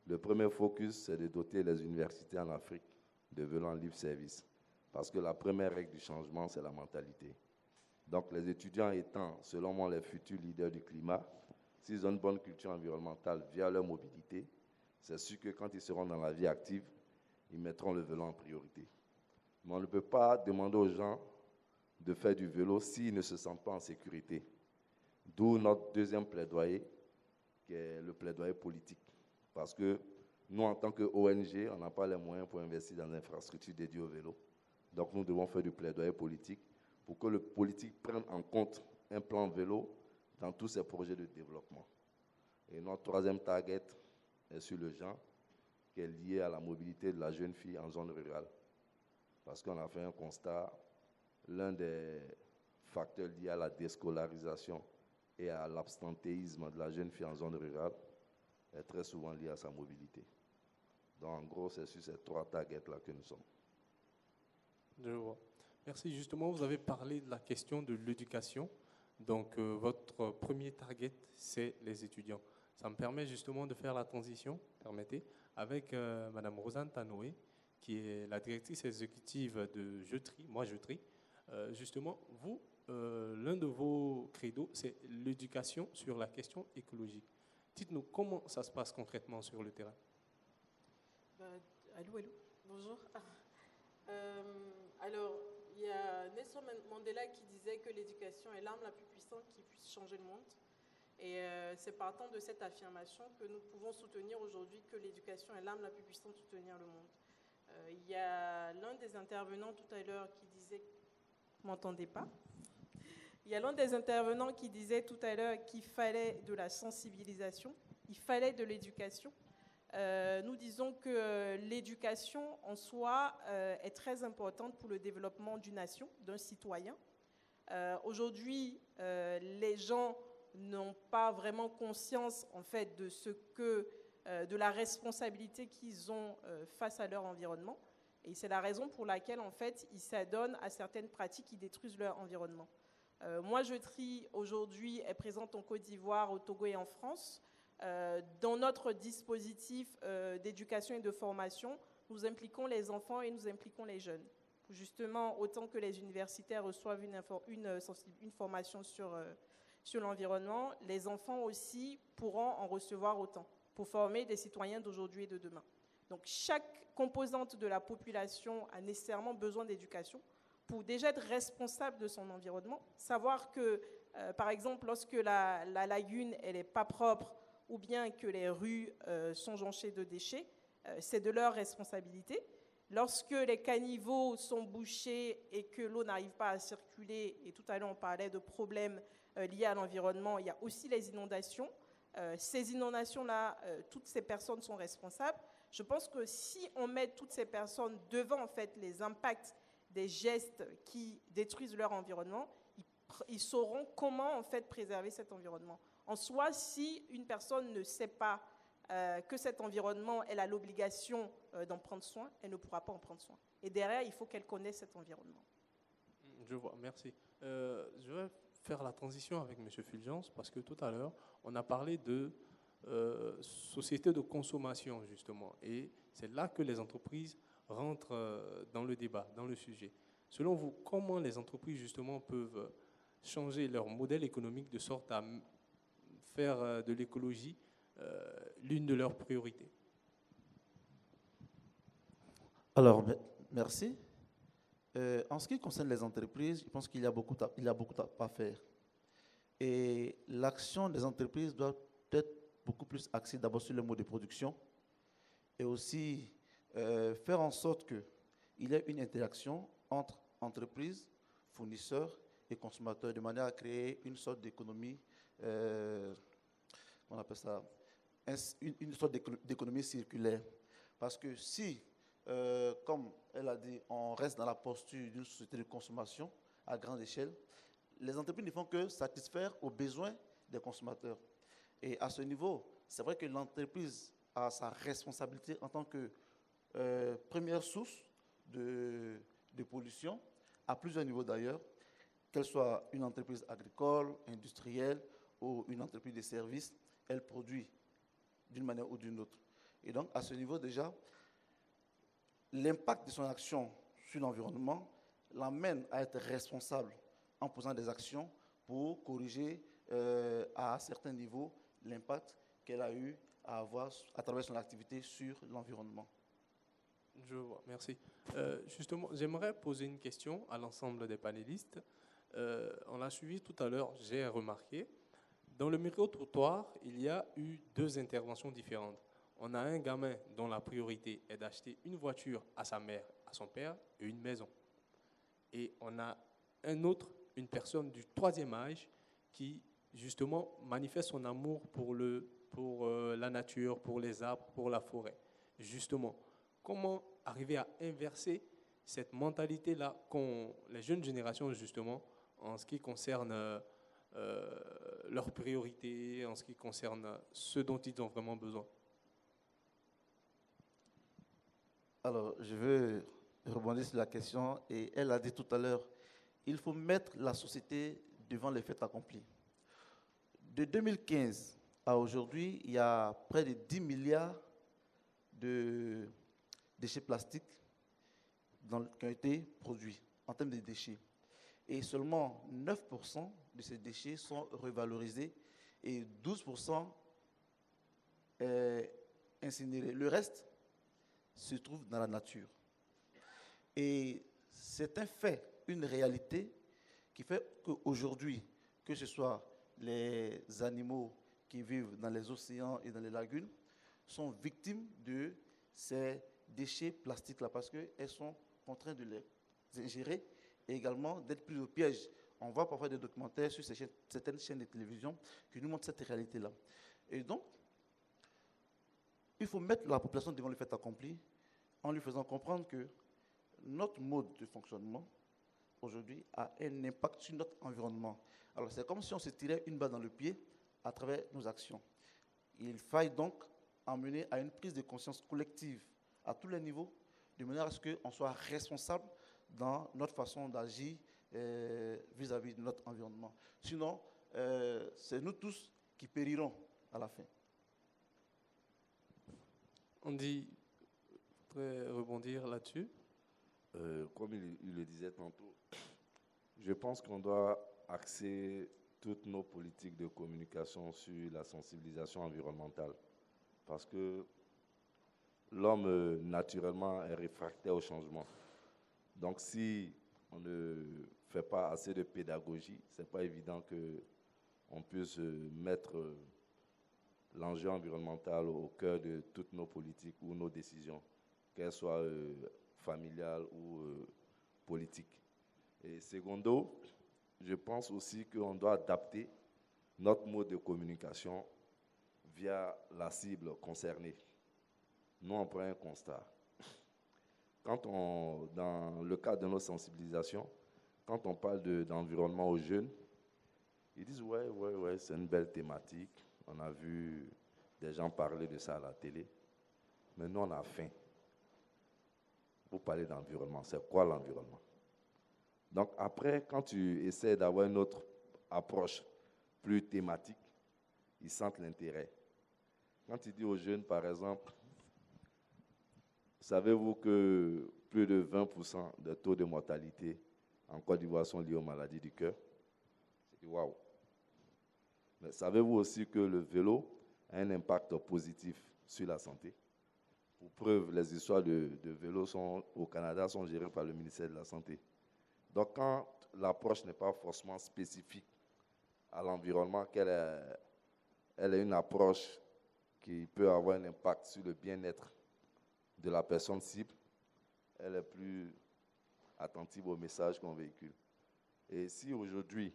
Le premier focus, c'est de doter les universités en Afrique de vélos en libre service. Parce que la première règle du changement, c'est la mentalité. Donc les étudiants étant, selon moi, les futurs leaders du climat, s'ils ont une bonne culture environnementale via leur mobilité, c'est sûr que quand ils seront dans la vie active, ils mettront le vélo en priorité. Mais on ne peut pas demander aux gens de faire du vélo s'ils ne se sentent pas en sécurité. D'où notre deuxième plaidoyer, qui est le plaidoyer politique. Parce que nous, en tant qu'ONG, on n'a pas les moyens pour investir dans l'infrastructure dédiée au vélo. Donc nous devons faire du plaidoyer politique pour que le politique prenne en compte un plan vélo dans tous ces projets de développement. Et notre troisième target est sur le genre, qui est lié à la mobilité de la jeune fille en zone rurale. Parce qu'on a fait un constat, l'un des facteurs liés à la déscolarisation et à l'absentéisme de la jeune fille en zone rurale est très souvent lié à sa mobilité. Donc en gros, c'est sur ces 3 targets-là que nous sommes. Je vois. Merci. Justement, vous avez parlé de la question de l'éducation. Donc, votre premier target, c'est les étudiants. Ça me permet justement de faire la transition, permettez, avec Mme Rosanne Tanoé, qui est la directrice exécutive de Jetri, moi Jetri. Justement, vous, l'un de vos credos, c'est l'éducation sur la question écologique. Dites-nous comment ça se passe concrètement sur le terrain. Allô, bonjour. Alors, il y a Nelson Mandela qui disait que l'éducation est l'arme la plus puissante qui puisse changer le monde. Et c'est partant de cette affirmation que nous pouvons soutenir aujourd'hui que l'éducation est l'arme la plus puissante de soutenir le monde. Il y a l'un des intervenants tout à l'heure qui disait... Vous ne m'entendez pas? Il y a l'un des intervenants qui disait tout à l'heure qu'il fallait de la sensibilisation, il fallait de l'éducation. Nous disons que l'éducation en soi est très importante pour le développement d'une nation, d'un citoyen. Aujourd'hui, les gens n'ont pas vraiment conscience en fait de ce que, de la responsabilité qu'ils ont face à leur environnement. Et c'est la raison pour laquelle en fait ils s'adonnent à certaines pratiques qui détruisent leur environnement. Moi, Jetri aujourd'hui est présente en Côte d'Ivoire, au Togo et en France. Dans notre dispositif d'éducation et de formation, nous impliquons les enfants et nous impliquons les jeunes. Justement, autant que les universitaires reçoivent une formation sur l'environnement, les enfants aussi pourront en recevoir autant pour former des citoyens d'aujourd'hui et de demain. Donc chaque composante de la population a nécessairement besoin d'éducation pour déjà être responsable de son environnement, savoir que, par exemple, lorsque la lagune n'est pas propre, ou bien que les rues sont jonchées de déchets, c'est de leur responsabilité. Lorsque les caniveaux sont bouchés et que l'eau n'arrive pas à circuler, et tout à l'heure on parlait de problèmes liés à l'environnement, il y a aussi les inondations. Ces inondations-là, toutes ces personnes sont responsables. Je pense que si on met toutes ces personnes devant en fait, les impacts des gestes qui détruisent leur environnement, ils sauront comment en fait, préserver cet environnement. En soi, si une personne ne sait pas que cet environnement, elle a l'obligation d'en prendre soin, elle ne pourra pas en prendre soin. Et derrière, il faut qu'elle connaisse cet environnement. Je vois, merci. Je vais faire la transition avec M. Fulgence parce que tout à l'heure, on a parlé de société de consommation, justement. Et c'est là que les entreprises rentrent dans le débat, dans le sujet. Selon vous, comment les entreprises, justement, peuvent changer leur modèle économique de sorte à faire de l'écologie l'une de leurs priorités? Alors, merci. En ce qui concerne les entreprises, je pense qu'il y a beaucoup à faire. Et l'action des entreprises doit être beaucoup plus axée d'abord sur le mode de production et aussi faire en sorte qu'il y ait une interaction entre entreprises, fournisseurs et consommateurs de manière à créer une sorte d'économie, on appelle ça, une sorte d'économie circulaire. Parce que si, comme elle a dit, on reste dans la posture d'une société de consommation à grande échelle, les entreprises ne font que satisfaire aux besoins des consommateurs. Et à ce niveau, c'est vrai que l'entreprise a sa responsabilité en tant que première source de pollution, à plusieurs niveaux d'ailleurs, qu'elle soit une entreprise agricole, industrielle ou une entreprise de services, elle produit d'une manière ou d'une autre. Et donc, à ce niveau déjà, l'impact de son action sur l'environnement l'amène à être responsable en posant des actions pour corriger à certains niveaux l'impact qu'elle a eu à avoir à travers son activité sur l'environnement. Je vois, merci. Justement, j'aimerais poser une question à l'ensemble des panélistes. On l'a suivi tout à l'heure, j'ai remarqué. Dans le micro-trottoir, il y a eu 2 interventions différentes. On a un gamin dont la priorité est d'acheter une voiture à sa mère, à son père et une maison. Et on a un autre, une personne du 3e âge qui, justement, manifeste son amour pour la nature, pour les arbres, pour la forêt. Justement, comment arriver à inverser cette mentalité-là qu'ont les jeunes générations, justement, en ce qui concerne leurs priorités, en ce qui concerne ce dont ils ont vraiment besoin? Alors, je veux rebondir sur la question, et elle a dit tout à l'heure, il faut mettre la société devant les faits accomplis. De 2015 à aujourd'hui, il y a près de 10 milliards de déchets plastiques qui ont été produits en termes de déchets. Et seulement 9% de ces déchets sont revalorisés et 12% incinérés. Le reste se trouve dans la nature. Et c'est un fait, une réalité qui fait qu'aujourd'hui, que ce soit les animaux qui vivent dans les océans et dans les lagunes, sont victimes de ces déchets plastiques-là parce qu'elles sont contraintes de les ingérer et également d'être plus au piège. On voit parfois des documentaires sur certaines chaînes de télévision qui nous montrent cette réalité-là. Et donc, il faut mettre la population devant le fait accompli en lui faisant comprendre que notre mode de fonctionnement aujourd'hui a un impact sur notre environnement. Alors c'est comme si on se tirait une balle dans le pied à travers nos actions. Il faille donc emmener à une prise de conscience collective à tous les niveaux, de manière à ce qu'on soit responsable dans notre façon d'agir vis-à-vis de notre environnement. Sinon, c'est nous tous qui périrons à la fin. On dit, très rebondir là-dessus. Comme il le disait tantôt, je pense qu'on doit axer toutes nos politiques de communication sur la sensibilisation environnementale. Parce que l'homme, naturellement, est réfractaire au changement. Donc, si on ne fait pas assez de pédagogie, ce n'est pas évident qu'on puisse mettre l'enjeu environnemental au cœur de toutes nos politiques ou nos décisions, qu'elle soit familiale ou politique. Et secondo, je pense aussi qu'on doit adapter notre mode de communication via la cible concernée. Nous, on prend un constat. Dans le cadre de nos sensibilisations, quand on parle d'environnement aux jeunes, ils disent ouais, c'est une belle thématique. On a vu des gens parler de ça à la télé. Mais nous, on a faim. Vous parlez d'environnement. C'est quoi l'environnement? Donc après, quand tu essaies d'avoir une autre approche plus thématique, ils sentent l'intérêt. Quand tu dis aux jeunes, par exemple, savez-vous que plus de 20% des taux de mortalité en Côte d'Ivoire sont liés aux maladies du cœur? C'est waouh! Mais savez-vous aussi que le vélo a un impact positif sur la santé? Pour preuve, les histoires de vélo au Canada sont gérées par le ministère de la Santé. Donc, quand l'approche n'est pas forcément spécifique à l'environnement, qu'elle est une approche qui peut avoir un impact sur le bien-être de la personne cible, elle est plus attentive au message qu'on véhicule. Et si aujourd'hui,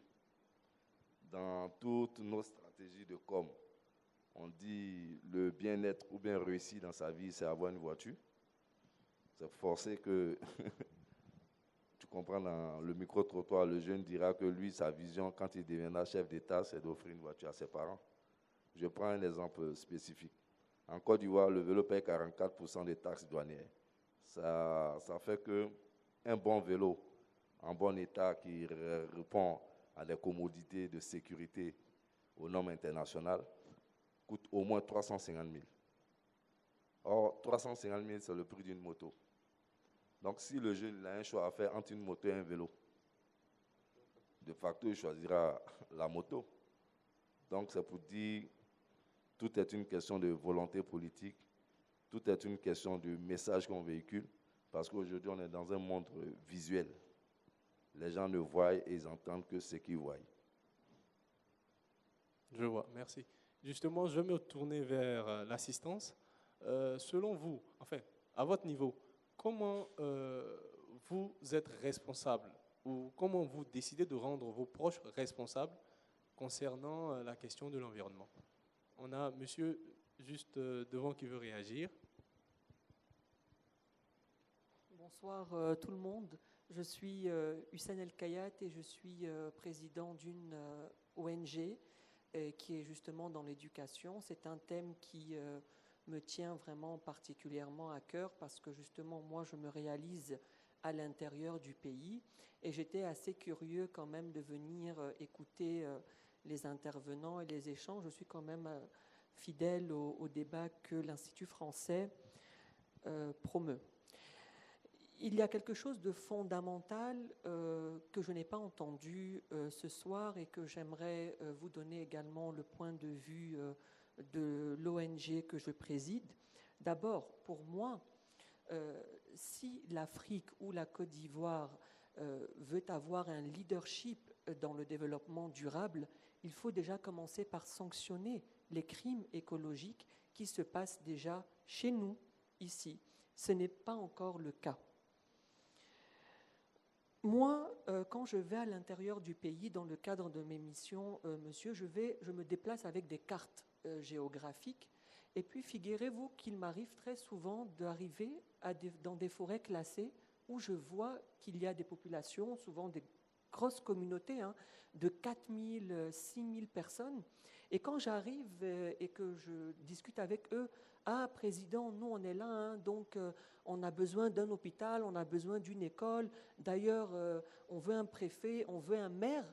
dans toutes nos stratégies de com, on dit le bien-être ou bien réussir dans sa vie, c'est avoir une voiture, c'est forcé que, tu comprends, dans le micro-trottoir, le jeune dira que lui, sa vision, quand il deviendra chef d'État, c'est d'offrir une voiture à ses parents. Je prends un exemple spécifique. En Côte d'Ivoire, le vélo paye 44% des taxes douanières. Ça fait qu'un bon vélo, en bon état, qui répond à des commodités de sécurité aux normes internationales, coûte au moins 350 000. Or, 350 000, c'est le prix d'une moto. Donc, si le jeune a un choix à faire entre une moto et un vélo, de facto, il choisira la moto. Donc, c'est pour dire, tout est une question de volonté politique, tout est une question du message qu'on véhicule, parce qu'aujourd'hui, on est dans un monde visuel. Les gens ne voient et ils entendent que ce qu'ils voient. Je vois, merci. Justement, je vais me tourner vers l'assistance. Selon vous, enfin, à votre niveau, comment vous êtes responsable ou comment vous décidez de rendre vos proches responsables concernant la question de l'environnement? On a monsieur juste devant qui veut réagir. Bonsoir tout le monde. Je suis Hussein El Kayat et je suis président d'une ONG qui est justement dans l'éducation. C'est un thème qui me tient vraiment particulièrement à cœur parce que justement moi je me réalise à l'intérieur du pays et j'étais assez curieux quand même de venir écouter les intervenants et les échanges. Je suis quand même fidèle au débat que l'Institut français promeut. Il y a quelque chose de fondamental que je n'ai pas entendu ce soir et que j'aimerais vous donner également le point de vue de l'ONG que je préside. D'abord, pour moi, si l'Afrique ou la Côte d'Ivoire veut avoir un leadership dans le développement durable, il faut déjà commencer par sanctionner les crimes écologiques qui se passent déjà chez nous, ici. Ce n'est pas encore le cas. Moi, quand je vais à l'intérieur du pays, dans le cadre de mes missions, monsieur, je me déplace avec des cartes géographiques. Et puis, figurez-vous qu'il m'arrive très souvent d'arriver dans des forêts classées où je vois qu'il y a des populations, souvent des grosses communautés, de 4 000, 6 000 personnes. Et quand j'arrive et que je discute avec eux, « Ah, président, nous, on est là, donc on a besoin d'un hôpital, on a besoin d'une école. D'ailleurs, on veut un préfet, on veut un maire. »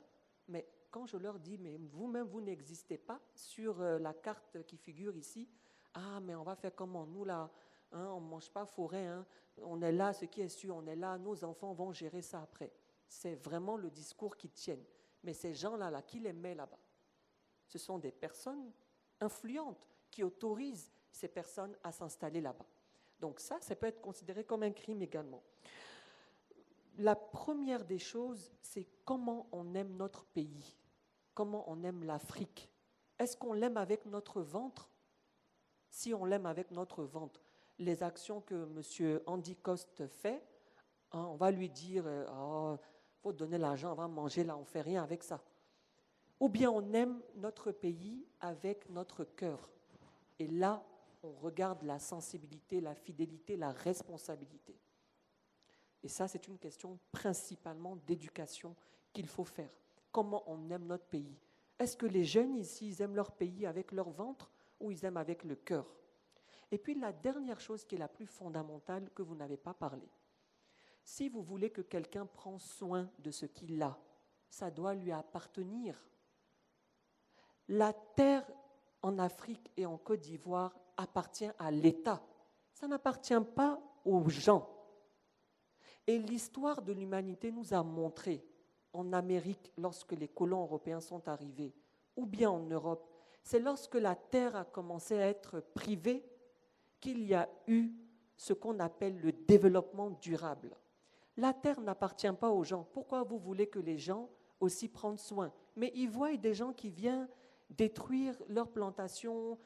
Mais quand je leur dis « Mais vous-même, vous n'existez pas sur la carte qui figure ici. » « Ah, mais on va faire comment? Nous, là, on ne mange pas forêt. On est là, ce qui est sûr, on est là. Nos enfants vont gérer ça après. » C'est vraiment le discours qu'ils tiennent. Mais ces gens-là, qui les met là-bas? Ce sont des personnes influentes qui autorisent ces personnes à s'installer là-bas. Donc ça peut être considéré comme un crime également. La première des choses, c'est comment on aime notre pays, comment on aime l'Afrique. Est-ce qu'on l'aime avec notre ventre? Si on l'aime avec notre ventre, les actions que M. Andy Coste fait, hein, on va lui dire faut donner l'argent, on va manger là, on ne fait rien avec ça. Ou bien on aime notre pays avec notre cœur. Et là, on regarde la sensibilité, la fidélité, la responsabilité. Et ça, c'est une question principalement d'éducation qu'il faut faire. Comment on aime notre pays? Est-ce que les jeunes ici, ils aiment leur pays avec leur ventre ou ils aiment avec le cœur? Et puis la dernière chose qui est la plus fondamentale que vous n'avez pas parlé. Si vous voulez que quelqu'un prenne soin de ce qu'il a, ça doit lui appartenir. La terre en Afrique et en Côte d'Ivoire appartient à l'État. Ça n'appartient pas aux gens. Et l'histoire de l'humanité nous a montré, en Amérique, lorsque les colons européens sont arrivés, ou bien en Europe, c'est lorsque la terre a commencé à être privée qu'il y a eu ce qu'on appelle le développement durable. La terre n'appartient pas aux gens. Pourquoi vous voulez que les gens aussi prennent soin? Mais ils voient des gens qui viennent détruire leurs plantations,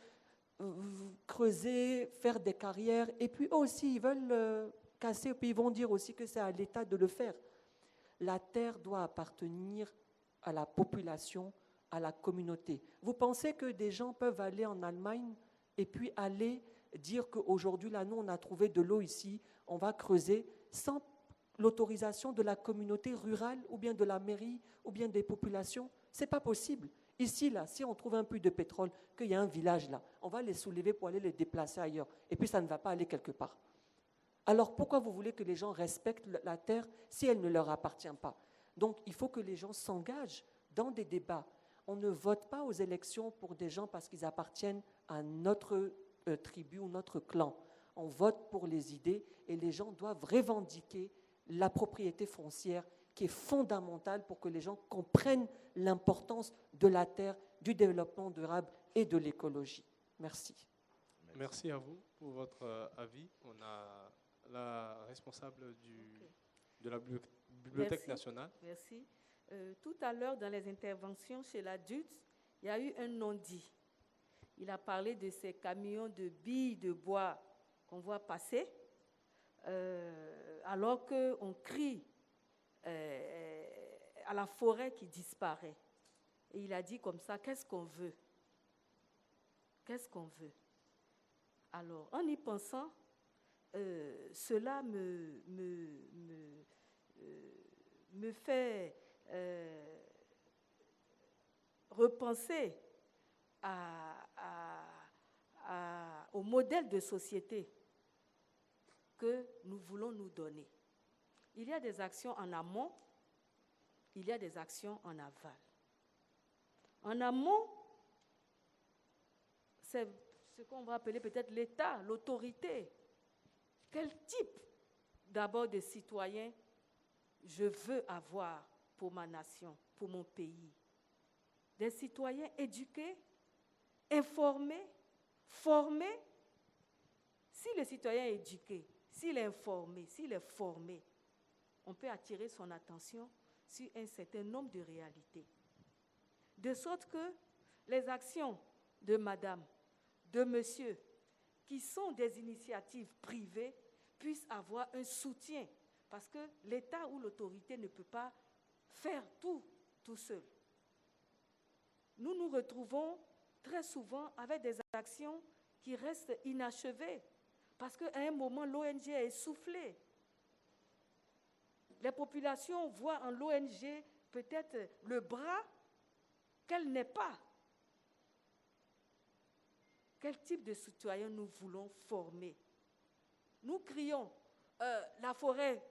creuser, faire des carrières, et puis eux aussi, ils veulent casser, et puis ils vont dire aussi que c'est à l'État de le faire. La terre doit appartenir à la population, à la communauté. Vous pensez que des gens peuvent aller en Allemagne et puis aller dire qu'aujourd'hui, là, nous, on a trouvé de l'eau ici, on va creuser, sans l'autorisation de la communauté rurale ou bien de la mairie ou bien des populations? Ce n'est pas possible. Ici, là, si on trouve un puits de pétrole, qu'il y a un village là, on va les soulever pour aller les déplacer ailleurs. Et puis, ça ne va pas aller quelque part. Alors, pourquoi vous voulez que les gens respectent la terre si elle ne leur appartient pas? Donc, il faut que les gens s'engagent dans des débats. On ne vote pas aux élections pour des gens parce qu'ils appartiennent à notre tribu ou notre clan. On vote pour les idées et les gens doivent revendiquer la propriété foncière qui est fondamentale pour que les gens comprennent l'importance de la terre, du développement durable et de l'écologie. Merci. Merci à vous pour votre avis. On a la responsable de la Bibliothèque nationale. Merci. Tout à l'heure, dans les interventions chez l'adulte, il y a eu un non-dit. Il a parlé de ces camions de billes de bois qu'on voit passer, alors qu'on crie à la forêt qui disparaît. Et il a dit comme ça, qu'est-ce qu'on veut? Qu'est-ce qu'on veut? Alors, en y pensant, cela me fait repenser au modèle de société que nous voulons nous donner. Il y a des actions en amont, il y a des actions en aval. En amont, c'est ce qu'on va appeler peut-être l'État, l'autorité. Quel type d'abord de citoyen je veux avoir pour ma nation, pour mon pays? Des citoyens éduqués, informés, formés. Si le citoyen est éduqué, s'il est informé, s'il est formé, on peut attirer son attention sur un certain nombre de réalités. De sorte que les actions de madame, de monsieur, qui sont des initiatives privées, puissent avoir un soutien. Parce que l'État ou l'autorité ne peut pas faire tout seul. Nous nous retrouvons très souvent avec des actions qui restent inachevées. Parce qu'à un moment, l'ONG est essoufflée. Les populations voient en l'ONG peut-être le bras qu'elle n'est pas. Quel type de citoyens nous voulons former? Nous crions, la forêt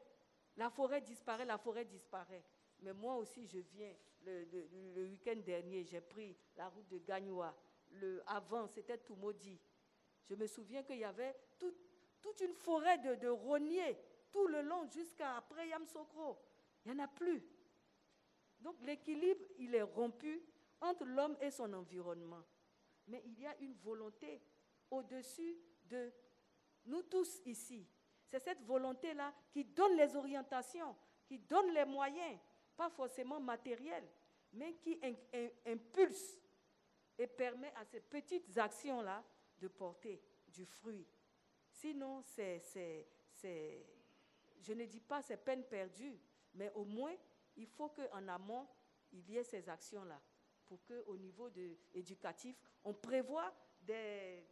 disparaît, la forêt disparaît. Mais moi aussi, je viens, le week-end dernier, j'ai pris la route de Gagnoa. Avant, c'était tout maudit. Je me souviens qu'il y avait toute une forêt de rogniers tout le long jusqu'à après Yamsokro. Il n'y en a plus. Donc l'équilibre, il est rompu entre l'homme et son environnement. Mais il y a une volonté au-dessus de nous tous ici. C'est cette volonté-là qui donne les orientations, qui donne les moyens, pas forcément matériels, mais qui impulse et permet à ces petites actions-là de porter du fruit. Sinon, je ne dis pas c'est peine perdue, mais au moins, il faut qu'en amont, il y ait ces actions-là, pour qu'au niveau éducatif, on prévoit des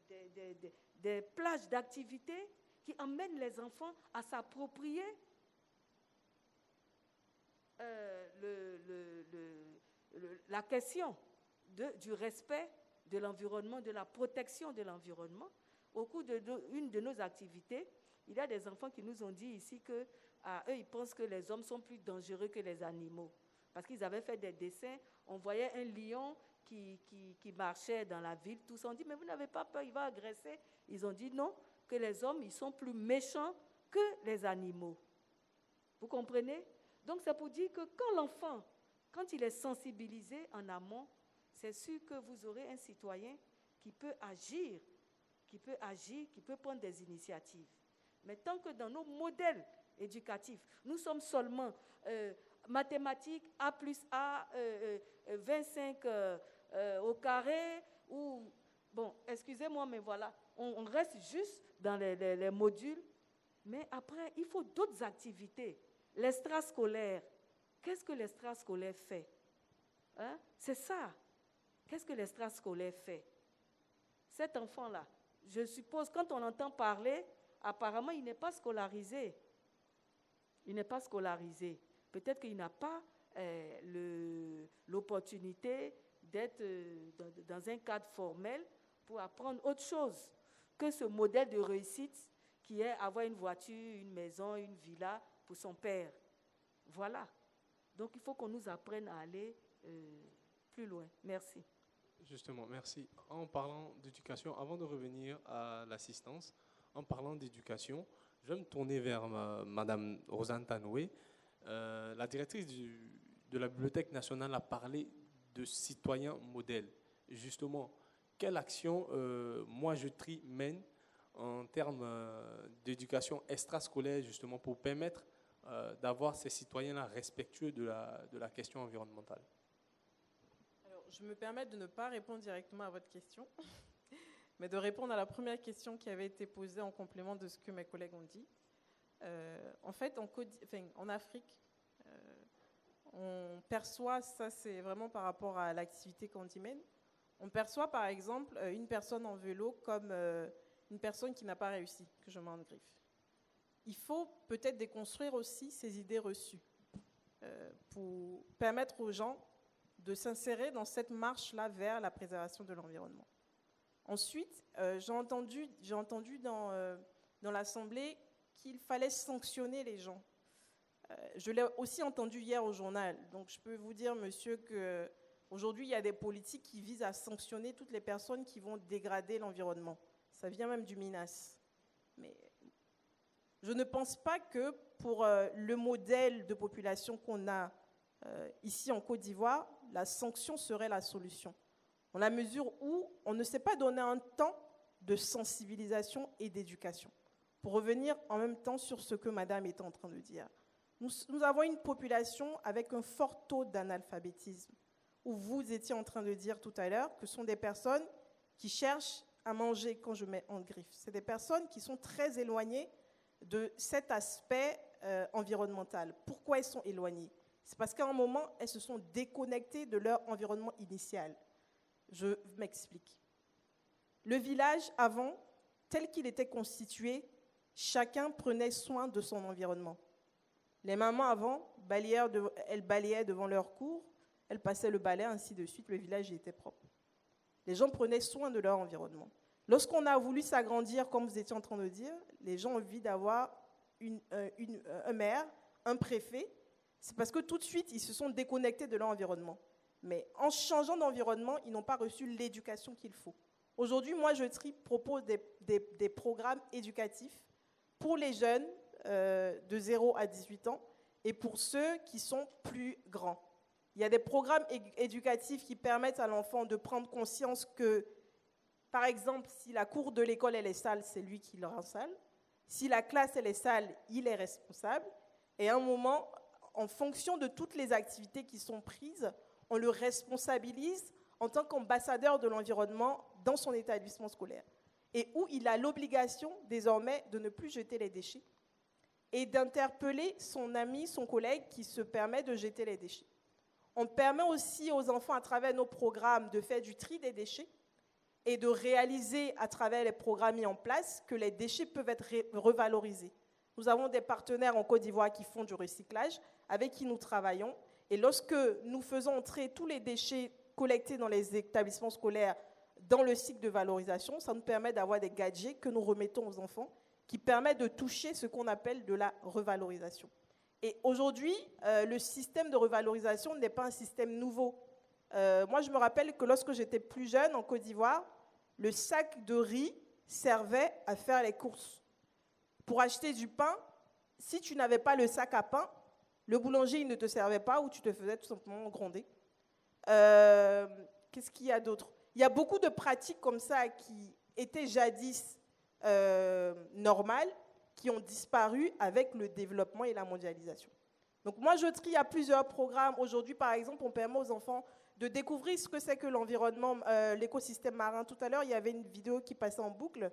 plages d'activités qui emmènent les enfants à s'approprier la question du respect de l'environnement, de la protection de l'environnement. Au cours d'une de nos activités, il y a des enfants qui nous ont dit ici qu'eux, ils pensent que les hommes sont plus dangereux que les animaux. Parce qu'ils avaient fait des dessins, on voyait un lion qui marchait dans la ville, tous ont dit, mais vous n'avez pas peur, il va agresser. Ils ont dit non, que les hommes, ils sont plus méchants que les animaux. Vous comprenez? Donc c'est pour dire que quand l'enfant, quand il est sensibilisé en amont, c'est sûr que vous aurez un citoyen qui peut agir, qui peut prendre des initiatives. Mais tant que dans nos modèles éducatifs, nous sommes seulement mathématiques, A plus A, 25 au carré, ou, bon, excusez-moi, mais voilà, on reste juste dans les modules, mais après, il faut d'autres activités. L'extrascolaire, qu'est-ce que l'extrascolaire fait? Hein? C'est ça. Qu'est-ce que l'extrascolaire fait? Cet enfant-là, je suppose, quand on entend parler, apparemment, il n'est pas scolarisé. Il n'est pas scolarisé. Peut-être qu'il n'a pas l'opportunité d'être dans un cadre formel pour apprendre autre chose que ce modèle de réussite qui est avoir une voiture, une maison, une villa pour son père. Voilà. Donc, il faut qu'on nous apprenne à aller plus loin. Merci. Justement, merci. En parlant d'éducation, avant de revenir à l'assistance, en parlant d'éducation, je vais me tourner vers Madame Rosanne Tanoué. La directrice de la Bibliothèque nationale a parlé de citoyens modèles. Justement, quelle action Moi Je Trie mène en termes d'éducation extrascolaire, justement, pour permettre d'avoir ces citoyens-là respectueux de la question environnementale? Alors, je me permets de ne pas répondre directement à votre question, mais de répondre à la première question qui avait été posée en complément de ce que mes collègues ont dit. En fait, en Afrique, on perçoit, ça c'est vraiment par rapport à l'activité qu'on y mène, on perçoit par exemple une personne en vélo comme une personne qui n'a pas réussi, que je mets en griffe. Il faut peut-être déconstruire aussi ces idées reçues pour permettre aux gens de s'insérer dans cette marche-là vers la préservation de l'environnement. Ensuite, j'ai entendu dans l'Assemblée qu'il fallait sanctionner les gens. Je l'ai aussi entendu hier au journal. Donc je peux vous dire, monsieur, qu'aujourd'hui, il y a des politiques qui visent à sanctionner toutes les personnes qui vont dégrader l'environnement. Ça vient même du MINAS. Mais je ne pense pas que pour le modèle de population qu'on a ici en Côte d'Ivoire, la sanction serait la solution. Dans la mesure où on ne s'est pas donné un temps de sensibilisation et d'éducation. Pour revenir en même temps sur ce que madame était en train de dire. Nous avons une population avec un fort taux d'analphabétisme, où vous étiez en train de dire tout à l'heure que ce sont des personnes qui cherchent à manger, quand je mets en griffe. C'est des personnes qui sont très éloignées de cet aspect environnemental. Pourquoi elles sont éloignées? C'est parce qu'à un moment, elles se sont déconnectées de leur environnement initial. Je m'explique. Le village, avant, tel qu'il était constitué, chacun prenait soin de son environnement. Les mamans, avant, elles balayaient devant leur cour, elles passaient le balai, ainsi de suite, le village était propre. Les gens prenaient soin de leur environnement. Lorsqu'on a voulu s'agrandir, comme vous étiez en train de dire, les gens ont envie d'avoir un maire, un préfet. C'est parce que tout de suite, ils se sont déconnectés de leur environnement. Mais en changeant d'environnement, ils n'ont pas reçu l'éducation qu'il faut. Aujourd'hui, Moi Je Trie propose des programmes éducatifs pour les jeunes de 0 à 18 ans et pour ceux qui sont plus grands. Il y a des programmes éducatifs qui permettent à l'enfant de prendre conscience que, par exemple, si la cour de l'école elle est sale, c'est lui qui le rend sale. Si la classe elle est sale, il est responsable. Et à un moment, en fonction de toutes les activités qui sont prises, on le responsabilise en tant qu'ambassadeur de l'environnement dans son établissement scolaire. et où il a l'obligation désormais de ne plus jeter les déchets et d'interpeller son ami, son collègue qui se permet de jeter les déchets. On permet aussi aux enfants, à travers nos programmes, de faire du tri des déchets et de réaliser, à travers les programmes mis en place, que les déchets peuvent être revalorisés. Nous avons des partenaires en Côte d'Ivoire qui font du recyclage, avec qui nous travaillons. Et lorsque nous faisons entrer tous les déchets collectés dans les établissements scolaires dans le cycle de valorisation, ça nous permet d'avoir des gadgets que nous remettons aux enfants qui permettent de toucher ce qu'on appelle de la revalorisation. Et aujourd'hui, le système de revalorisation n'est pas un système nouveau. Moi, je me rappelle que lorsque j'étais plus jeune en Côte d'Ivoire, le sac de riz servait à faire les courses. Pour acheter du pain, si tu n'avais pas le sac à pain, le boulanger il ne te servait pas ou tu te faisais tout simplement gronder. Qu'est-ce qu'il y a d'autre? Il y a beaucoup de pratiques comme ça qui étaient jadis normales, qui ont disparu avec le développement et la mondialisation. Donc moi, je trie à plusieurs programmes. Aujourd'hui, par exemple, on permet aux enfants de découvrir ce que c'est que l'environnement, l'écosystème marin. Tout à l'heure, il y avait une vidéo qui passait en boucle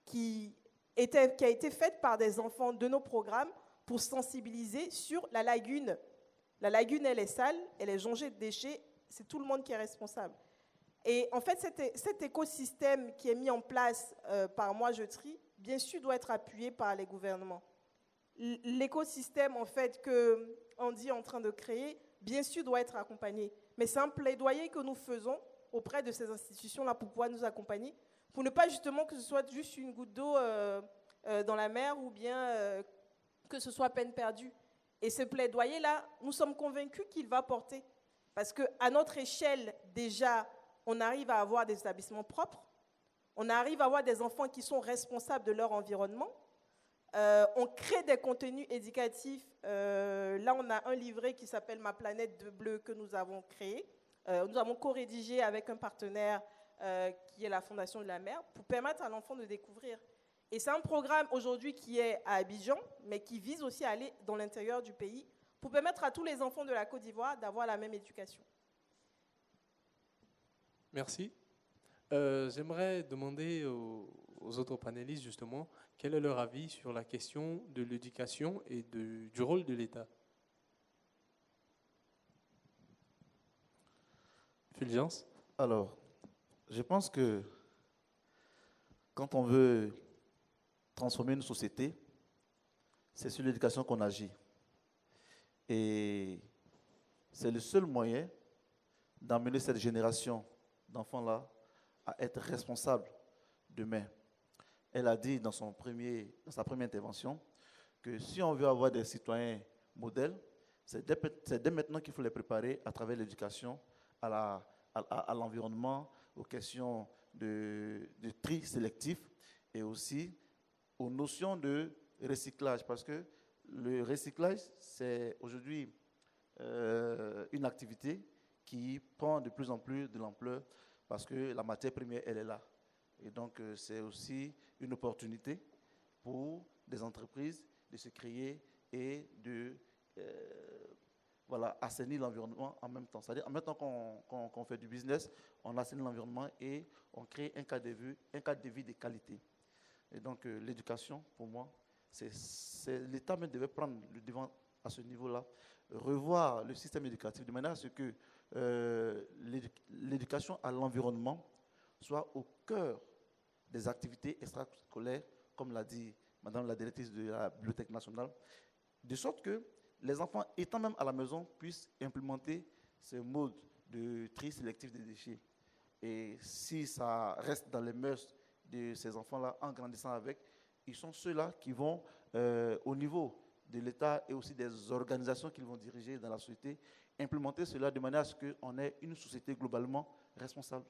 qui a été faite par des enfants de nos programmes pour sensibiliser sur la lagune. La lagune, elle est sale, elle est jonchée de déchets, c'est tout le monde qui est responsable. Et en fait, cet écosystème qui est mis en place par Moi Je Trie, bien sûr, doit être appuyé par les gouvernements. L'écosystème, en fait, qu'on dit en train de créer, bien sûr, doit être accompagné. Mais c'est un plaidoyer que nous faisons auprès de ces institutions-là pour pouvoir nous accompagner, pour ne pas justement que ce soit juste une goutte d'eau dans la mer ou bien que ce soit peine perdue. Et ce plaidoyer-là, nous sommes convaincus qu'il va porter. Parce qu'à notre échelle, déjà, on arrive à avoir des établissements propres, on arrive à avoir des enfants qui sont responsables de leur environnement, on crée des contenus éducatifs. Là, on a un livret qui s'appelle « Ma planète de bleu » que nous avons créé. Nous avons co-rédigé avec un partenaire qui est la Fondation de la Mer pour permettre à l'enfant de découvrir. Et c'est un programme aujourd'hui qui est à Abidjan, mais qui vise aussi à aller dans l'intérieur du pays pour permettre à tous les enfants de la Côte d'Ivoire d'avoir la même éducation. Merci. J'aimerais demander aux autres panélistes, justement, quel est leur avis sur la question de l'éducation et du rôle de l'État. Fulgence? Alors, je pense que quand on veut transformer une société, c'est sur l'éducation qu'on agit. Et c'est le seul moyen d'amener cette génération d'enfants-là à être responsables demain. Elle a dit dans sa première intervention que si on veut avoir des citoyens modèles, c'est dès maintenant qu'il faut les préparer à travers l'éducation à l'environnement, aux questions de tri sélectif et aussi aux notions de recyclage. Parce que le recyclage, c'est aujourd'hui une activité qui prend de plus en plus de l'ampleur parce que la matière première, elle est là. Et donc, c'est aussi une opportunité pour des entreprises de se créer et de assainir l'environnement en même temps. C'est-à-dire, en même temps qu'on fait du business, on assainit l'environnement et on crée un cadre de vie de qualité. Et donc, l'éducation, pour moi, l'État même devait prendre le devant à ce niveau-là, revoir le système éducatif de manière à ce que l'éducation à l'environnement soit au cœur des activités extrascolaires, comme l'a dit Madame la directrice de la Bibliothèque nationale, de sorte que les enfants, étant même à la maison, puissent implémenter ce mode de tri sélectif des déchets. Et si ça reste dans les mœurs de ces enfants-là, en grandissant avec, ils sont ceux-là qui vont, au niveau de l'État et aussi des organisations qu'ils vont diriger dans la société, implémenter cela de manière à ce qu'on ait une société globalement responsable.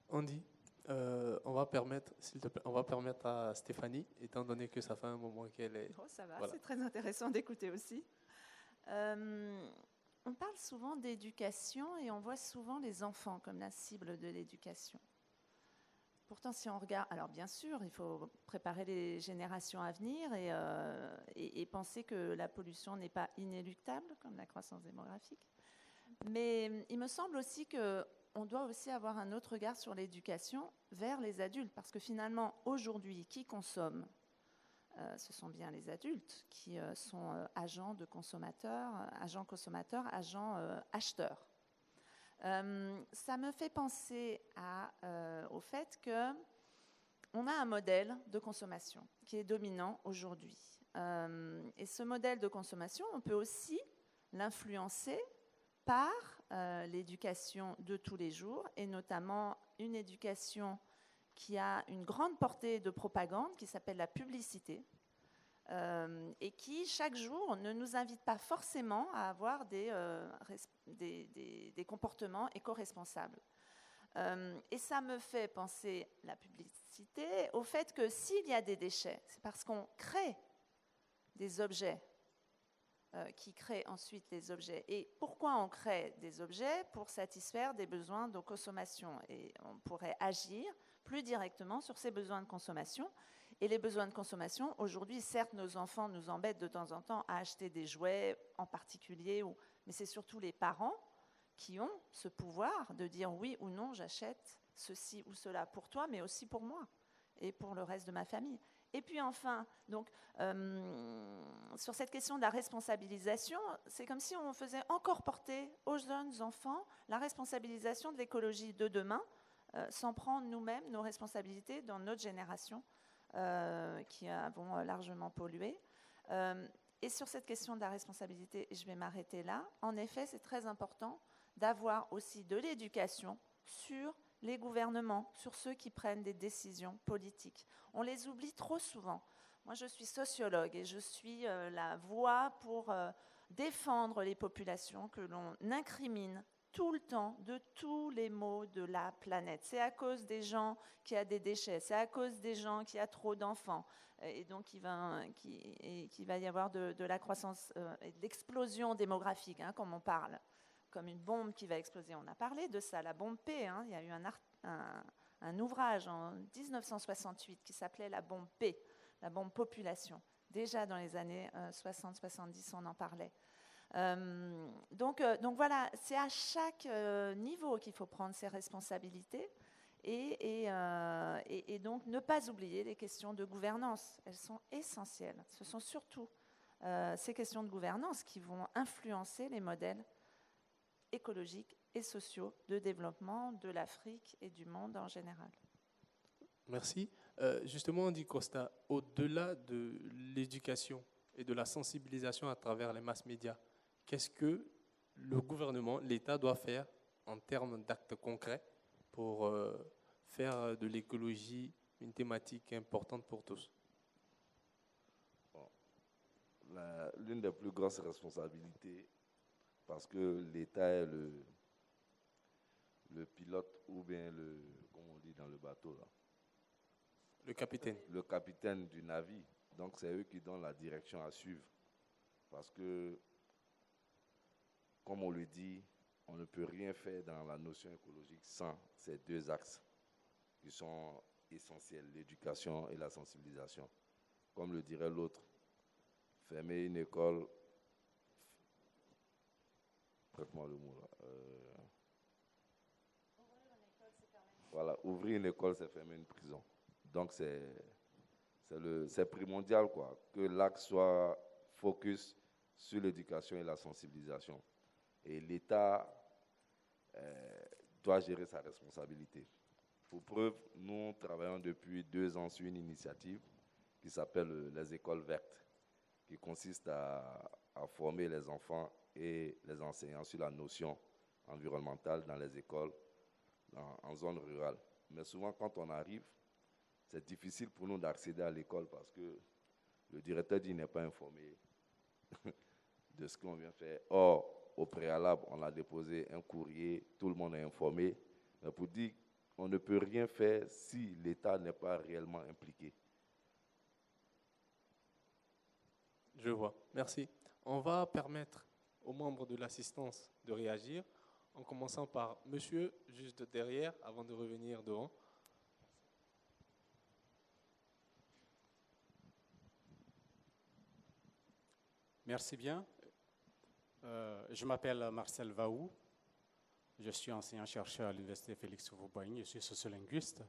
Andy, on va permettre, s'il te plaît, on va permettre à Stéphanie, étant donné que ça fait un moment qu'elle est... Oh, ça va, voilà. C'est très intéressant d'écouter aussi. On parle souvent d'éducation et on voit souvent les enfants comme la cible de l'éducation. Pourtant, si on regarde, alors bien sûr, il faut préparer les générations à venir et penser que la pollution n'est pas inéluctable, comme la croissance démographique. Mais il me semble aussi que on doit aussi avoir un autre regard sur l'éducation vers les adultes, parce que finalement, aujourd'hui, qui consomme ? Ce sont bien les adultes qui sont agents de consommateurs, agents consommateurs, agents acheteurs. Ça me fait penser au fait qu'on a un modèle de consommation qui est dominant aujourd'hui. Et ce modèle de consommation, on peut aussi l'influencer par l'éducation de tous les jours, et notamment une éducation qui a une grande portée de propagande, qui s'appelle la publicité, et qui, chaque jour, ne nous invite pas forcément à avoir des comportements éco-responsables. Et ça me fait penser, la publicité, au fait que s'il y a des déchets, c'est parce qu'on crée des objets qui créent ensuite les objets. Et pourquoi on crée des objets ? Pour satisfaire des besoins de consommation. Et on pourrait agir plus directement sur ces besoins de consommation. Et les besoins de consommation, aujourd'hui, certes, nos enfants nous embêtent de temps en temps à acheter des jouets en particulier, mais c'est surtout les parents qui ont ce pouvoir de dire oui ou non, j'achète ceci ou cela pour toi, mais aussi pour moi et pour le reste de ma famille. Et puis enfin, donc, sur cette question de la responsabilisation, c'est comme si on faisait encore porter aux jeunes enfants la responsabilisation de l'écologie de demain, sans prendre nous-mêmes nos responsabilités dans notre génération, qui avons largement pollué. Et sur cette question de la responsabilité, je vais m'arrêter là. En effet, c'est très important d'avoir aussi de l'éducation sur les gouvernements, sur ceux qui prennent des décisions politiques. On les oublie trop souvent. Moi, je suis sociologue et je suis la voix pour défendre les populations que l'on incrimine tout le temps de tous les maux de la planète. C'est à cause des gens qui a des déchets, c'est à cause des gens qui a trop d'enfants. Et donc, il va y avoir de la croissance et de l'explosion démographique, comme on parle, comme une bombe qui va exploser. On a parlé de ça, la bombe P. Il y a eu un ouvrage en 1968 qui s'appelait la bombe P, la bombe population. Déjà dans les années 60-70, on en parlait. Donc voilà, c'est à chaque niveau qu'il faut prendre ses responsabilités et donc ne pas oublier les questions de gouvernance. Elles sont essentielles. Ce sont surtout ces questions de gouvernance qui vont influencer les modèles écologiques et sociaux de développement de l'Afrique et du monde en général. Merci. Justement, Di Costa, au-delà de l'éducation et de la sensibilisation à travers les masses médias, qu'est-ce que le gouvernement, l'État doit faire en termes d'actes concrets pour faire de l'écologie une thématique importante pour tous? Bon, l'une des plus grosses responsabilités, parce que l'État est le pilote ou bien comme on dit dans le bateau là. Le capitaine. Le capitaine du navire. Donc c'est eux qui donnent la direction à suivre. Parce que, comme on le dit, on ne peut rien faire dans la notion écologique sans ces deux axes qui sont essentiels, l'éducation et la sensibilisation. Comme le dirait l'autre, fermer une école, prête-moi le mot là. Voilà, ouvrir une école, c'est fermer une prison. Donc c'est primordial quoi, que l'axe soit focus sur l'éducation et la sensibilisation. Et l'État doit gérer sa responsabilité. Pour preuve, nous travaillons depuis 2 ans sur une initiative qui s'appelle les écoles vertes, qui consiste à former les enfants et les enseignants sur la notion environnementale dans les écoles en zone rurale. Mais souvent, quand on arrive, c'est difficile pour nous d'accéder à l'école parce que le directeur dit qu'il n'est pas informé de ce qu'on vient faire. Or, au préalable, on a déposé un courrier, tout le monde est informé. Mais pour dire qu'on ne peut rien faire si l'État n'est pas réellement impliqué. Je vois. Merci. On va permettre aux membres de l'assistance de réagir, en commençant par monsieur, juste derrière, avant de revenir devant. Merci bien. Je m'appelle Marcel Vaou. Je suis enseignant-chercheur à l'Université Félix Houphouët-Boigny, je suis sociolinguiste.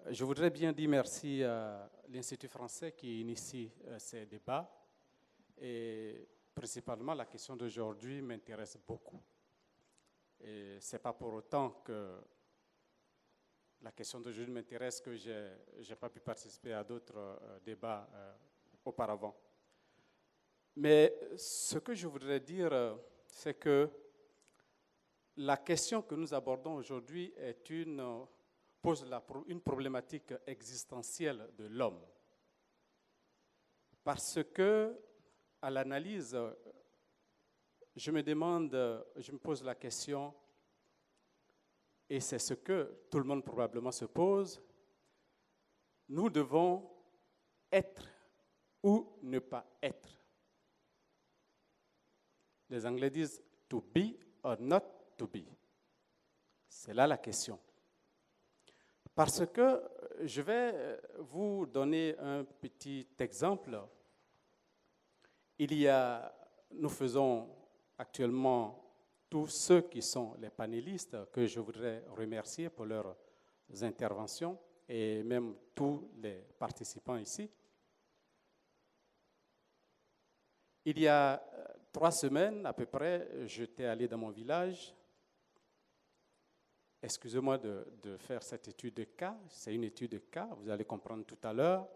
Je voudrais bien dire merci à l'Institut français qui initie ces débats. Et principalement, la question d'aujourd'hui m'intéresse beaucoup. Et ce n'est pas pour autant que la question d'aujourd'hui m'intéresse que je n'ai pas pu participer à d'autres débats auparavant. Mais ce que je voudrais dire, c'est que la question que nous abordons aujourd'hui pose une problématique existentielle de l'homme. Parce que, à l'analyse, je me pose la question, et c'est ce que tout le monde probablement se pose, nous devons être ou ne pas être. Les Anglais disent « to be or not to be ». C'est là la question. Parce que je vais vous donner un petit exemple. Nous faisons actuellement tous ceux qui sont les panélistes, que je voudrais remercier pour leurs interventions, et même tous les participants ici. Il y a 3 semaines à peu près, j'étais allé dans mon village. Excusez-moi de faire cette étude de cas, c'est une étude de cas, vous allez comprendre tout à l'heure.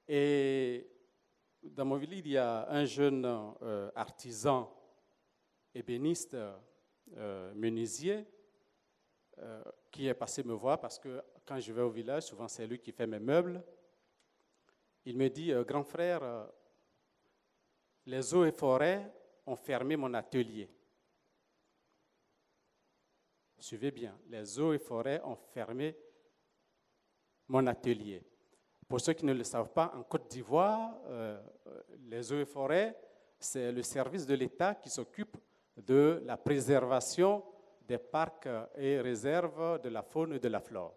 Et dans mon village, il y a un jeune artisan ébéniste, menuisier, qui est passé me voir parce que quand je vais au village, souvent c'est lui qui fait mes meubles. Il me dit, grand frère, les eaux et forêts ont fermé mon atelier. Suivez bien, les eaux et forêts ont fermé mon atelier. Pour ceux qui ne le savent pas, en Côte d'Ivoire, les eaux et forêts, c'est le service de l'État qui s'occupe de la préservation des parcs et réserves de la faune et de la flore.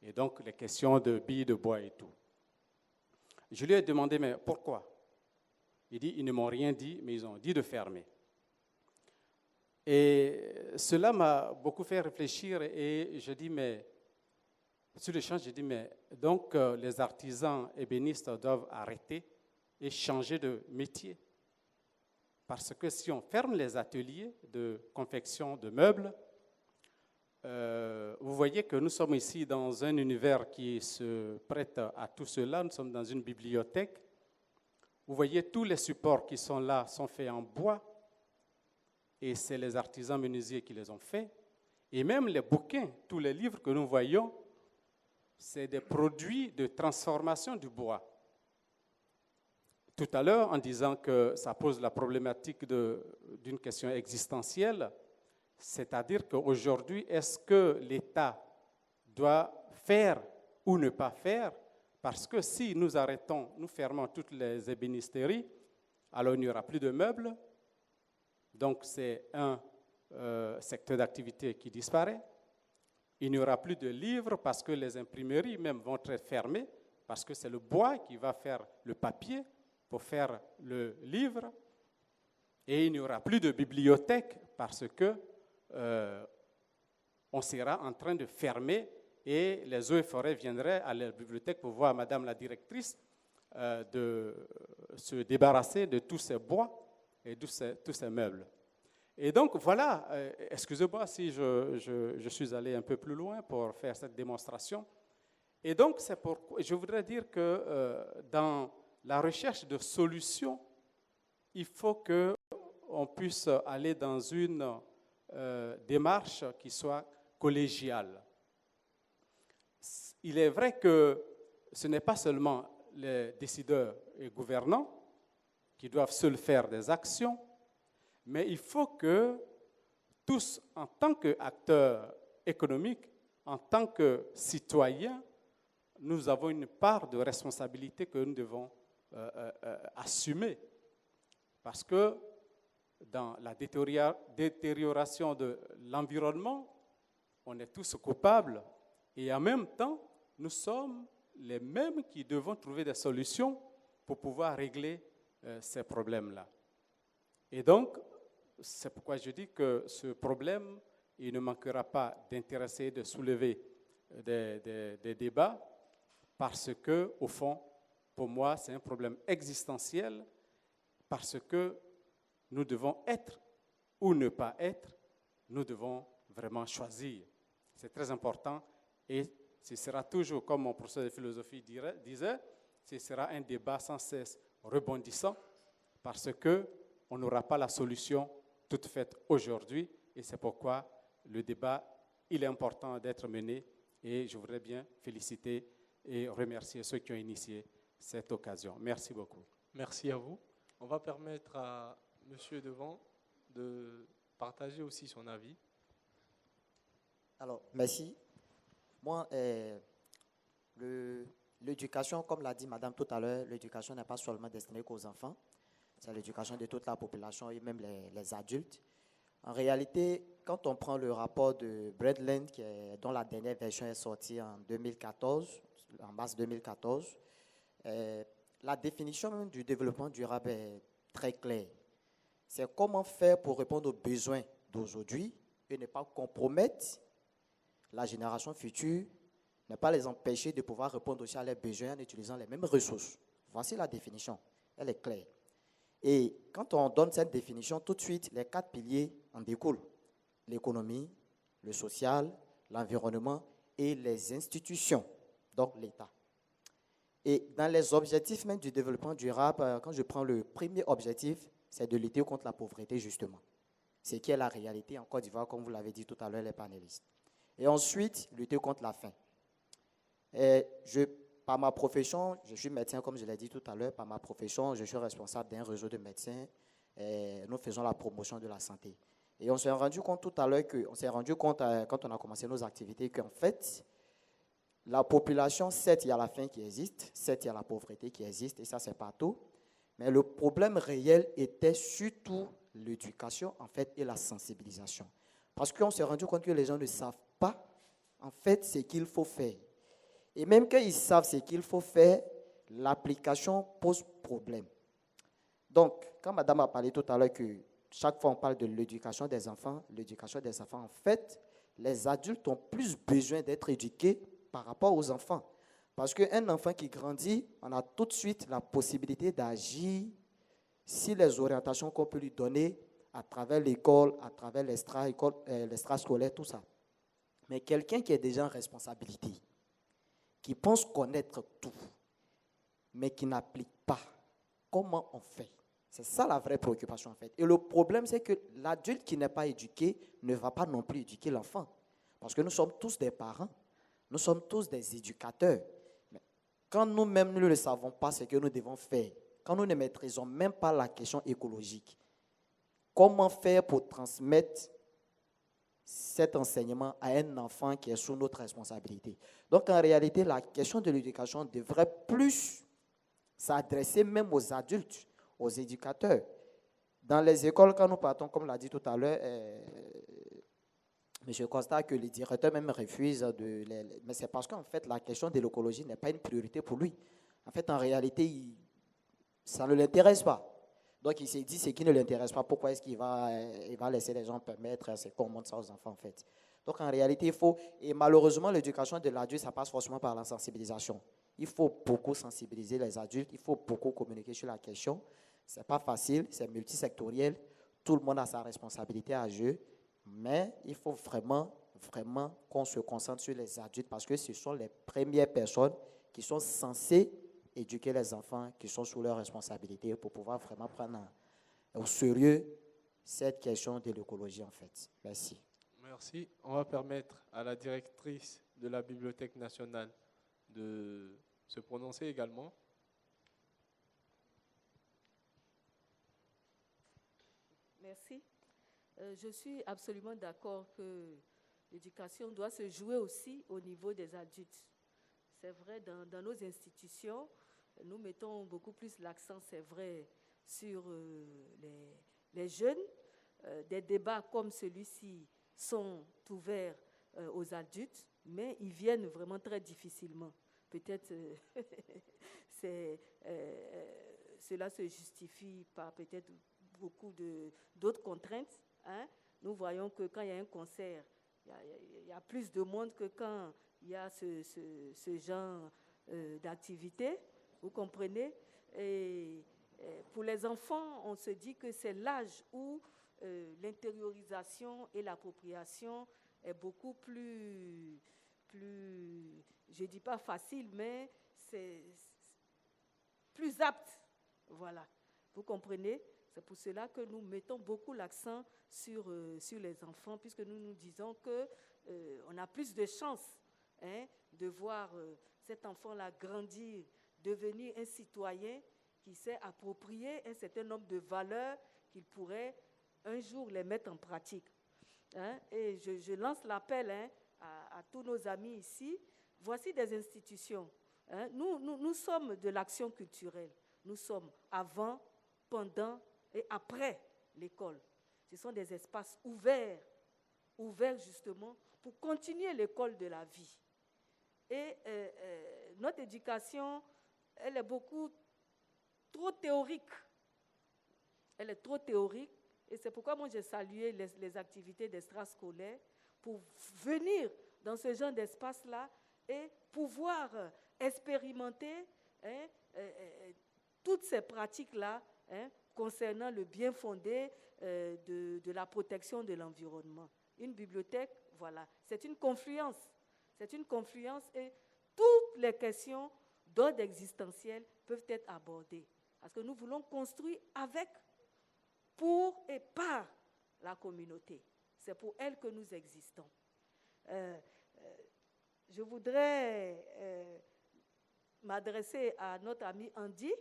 Et donc, les questions de billes de bois et tout. Je lui ai demandé, mais pourquoi? Il dit, ils ne m'ont rien dit, mais ils ont dit de fermer. Et cela m'a beaucoup fait réfléchir et je dis, mais sur le champ, je dis, mais donc les artisans ébénistes doivent arrêter et changer de métier. Parce que si on ferme les ateliers de confection de meubles, vous voyez que nous sommes ici dans un univers qui se prête à tout cela. Nous sommes dans une bibliothèque. Vous voyez, tous les supports qui sont là sont faits en bois. Et c'est les artisans menuisiers qui les ont faits. Et même les bouquins, tous les livres que nous voyons, c'est des produits de transformation du bois. Tout à l'heure, en disant que ça pose la problématique d'une question existentielle, c'est-à-dire qu'aujourd'hui, est-ce que l'État doit faire ou ne pas faire? Parce que si nous arrêtons, nous fermons toutes les ébénisteries, alors il n'y aura plus de meubles. Donc c'est un secteur d'activité qui disparaît. Il n'y aura plus de livres parce que les imprimeries même vont être fermées, parce que c'est le bois qui va faire le papier pour faire le livre. Et il n'y aura plus de bibliothèque parce que on sera en train de fermer et les eaux et forêts viendraient à la bibliothèque pour voir Madame la directrice de se débarrasser de tous ces bois et tous ces meubles. Et donc voilà, excusez-moi si je suis allé un peu plus loin pour faire cette démonstration. Et donc c'est pourquoi je voudrais dire que dans la recherche de solutions, il faut qu'on puisse aller dans une démarche qui soit collégiale. Il est vrai que ce n'est pas seulement les décideurs et gouvernants qui doivent seuls faire des actions, mais il faut que tous, en tant qu'acteurs économiques, en tant que citoyens, nous avons une part de responsabilité que nous devons assumer. Parce que dans la détérioration de l'environnement, on est tous coupables et en même temps, nous sommes les mêmes qui devons trouver des solutions pour pouvoir régler ces problèmes-là. Et donc, c'est pourquoi je dis que ce problème, il ne manquera pas d'intéresser, de soulever des débats, parce que, au fond, pour moi, c'est un problème existentiel, parce que nous devons être ou ne pas être, nous devons vraiment choisir. C'est très important et ce sera toujours, comme mon professeur de philosophie disait, ce sera un débat sans cesse rebondissant, parce qu'on n'aura pas la solution toute faite aujourd'hui, et c'est pourquoi le débat, il est important d'être mené, et je voudrais bien féliciter et remercier ceux qui ont initié cette occasion. Merci beaucoup. Merci à vous. On va permettre à monsieur devant de partager aussi son avis. Alors, merci. Moi, l'éducation, comme l'a dit madame tout à l'heure, l'éducation n'est pas seulement destinée qu'aux enfants, c'est l'éducation de toute la population et même les adultes. En réalité, quand on prend le rapport de Brundtland, dont la dernière version est sortie en 2014, en mars 2014, la définition même du développement durable est très claire. C'est comment faire pour répondre aux besoins d'aujourd'hui et ne pas compromettre la génération future, ne pas les empêcher de pouvoir répondre aussi à leurs besoins en utilisant les mêmes ressources. Voici la définition, elle est claire. Et quand on donne cette définition, tout de suite, les 4 piliers en découlent. L'économie, le social, l'environnement et les institutions, donc l'État. Et dans les objectifs même du développement durable, quand je prends le premier objectif, c'est de lutter contre la pauvreté, justement. C'est qui est la réalité en Côte d'Ivoire, comme vous l'avez dit tout à l'heure, les panélistes. Et ensuite, lutter contre la faim. Et par ma profession, je suis médecin, comme je l'ai dit tout à l'heure, par ma profession, je suis responsable d'un réseau de médecins. Et nous faisons la promotion de la santé. Et on s'est rendu compte tout à l'heure, quand on a commencé nos activités, qu'en fait, la population, certes, il y a la faim qui existe, certes, il y a la pauvreté qui existe, et ça, c'est partout. Mais le problème réel était surtout l'éducation, en fait, et la sensibilisation. Parce qu'on s'est rendu compte que les gens ne savent pas, en fait, ce qu'il faut faire. Et même quand ils savent ce qu'il faut faire, l'application pose problème. Donc, quand madame a parlé tout à l'heure que chaque fois on parle de l'éducation des enfants, en fait, les adultes ont plus besoin d'être éduqués par rapport aux enfants. Parce qu'un enfant qui grandit, on a tout de suite la possibilité d'agir si les orientations qu'on peut lui donner à travers l'école, à travers l'extra-scolaire, tout ça. Mais quelqu'un qui est déjà en responsabilité, qui pense connaître tout, mais qui n'applique pas, comment on fait? C'est ça la vraie préoccupation en fait. Et le problème, c'est que l'adulte qui n'est pas éduqué ne va pas non plus éduquer l'enfant. Parce que nous sommes tous des parents, nous sommes tous des éducateurs. Mais quand nous-mêmes nous ne savons pas ce que nous devons faire, quand nous ne maîtrisons même pas la question écologique, comment faire pour transmettre cet enseignement à un enfant qui est sous notre responsabilité? Donc en réalité, la question de l'éducation devrait plus s'adresser même aux adultes, aux éducateurs. Dans les écoles, quand nous partons, comme l'a dit tout à l'heure, je constate que les directeurs même refusent mais c'est parce qu'en fait, la question de l'écologie n'est pas une priorité pour lui. En fait, en réalité, ça ne l'intéresse pas. Donc, il s'est dit, ce qui ne l'intéresse pas, pourquoi est-ce qu'il va laisser les gens permettre, c'est qu'on montre ça aux enfants, en fait. Donc, en réalité, il faut, et malheureusement, l'éducation de l'adulte, ça passe forcément par la sensibilisation. Il faut beaucoup sensibiliser les adultes, il faut beaucoup communiquer sur la question. Ce n'est pas facile, c'est multisectoriel, tout le monde a sa responsabilité à jouer, mais il faut vraiment qu'on se concentre sur les adultes parce que ce sont les premières personnes qui sont censées éduquer les enfants qui sont sous leur responsabilité pour pouvoir vraiment prendre au sérieux cette question de l'écologie en fait. Merci. Merci. On va permettre à la directrice de la Bibliothèque nationale de se prononcer également. Merci. Je suis absolument d'accord que l'éducation doit se jouer aussi au niveau des adultes. C'est vrai, dans nos institutions, nous mettons beaucoup plus l'accent, c'est vrai, sur les jeunes. Des débats comme celui-ci sont ouverts aux adultes, mais ils viennent vraiment très difficilement. Peut-être cela se justifie par peut-être beaucoup d'autres contraintes. Hein. Nous voyons que quand il y a un concert, il y a plus de monde que quand il y a ce genre d'activité. Vous comprenez? Et pour les enfants, on se dit que c'est l'âge où l'intériorisation et l'appropriation est beaucoup plus, je ne dis pas facile, mais c'est plus apte. Voilà, vous comprenez? C'est pour cela que nous mettons beaucoup l'accent sur les enfants, puisque nous disons qu'on a plus de chances de voir cet enfant-là grandir, devenir un citoyen qui sait approprier un certain nombre de valeurs qu'il pourrait un jour les mettre en pratique. Et je lance l'appel à tous nos amis ici. Voici des institutions. Nous sommes de l'action culturelle. Nous sommes avant, pendant et après l'école. Ce sont des espaces ouverts justement pour continuer l'école de la vie. Et notre éducation, elle est beaucoup trop théorique. Elle est trop théorique. Et c'est pourquoi moi j'ai salué les activités d'extrascolaires pour venir dans ce genre d'espace-là et pouvoir expérimenter toutes ces pratiques-là concernant le bien fondé de la protection de l'environnement. Une bibliothèque, voilà, c'est une confluence. C'est une confluence et toutes les questions d'ordre existentiel peuvent être abordées. Parce que nous voulons construire avec, pour et par la communauté. C'est pour elle que nous existons. Je voudrais m'adresser à notre ami Andy.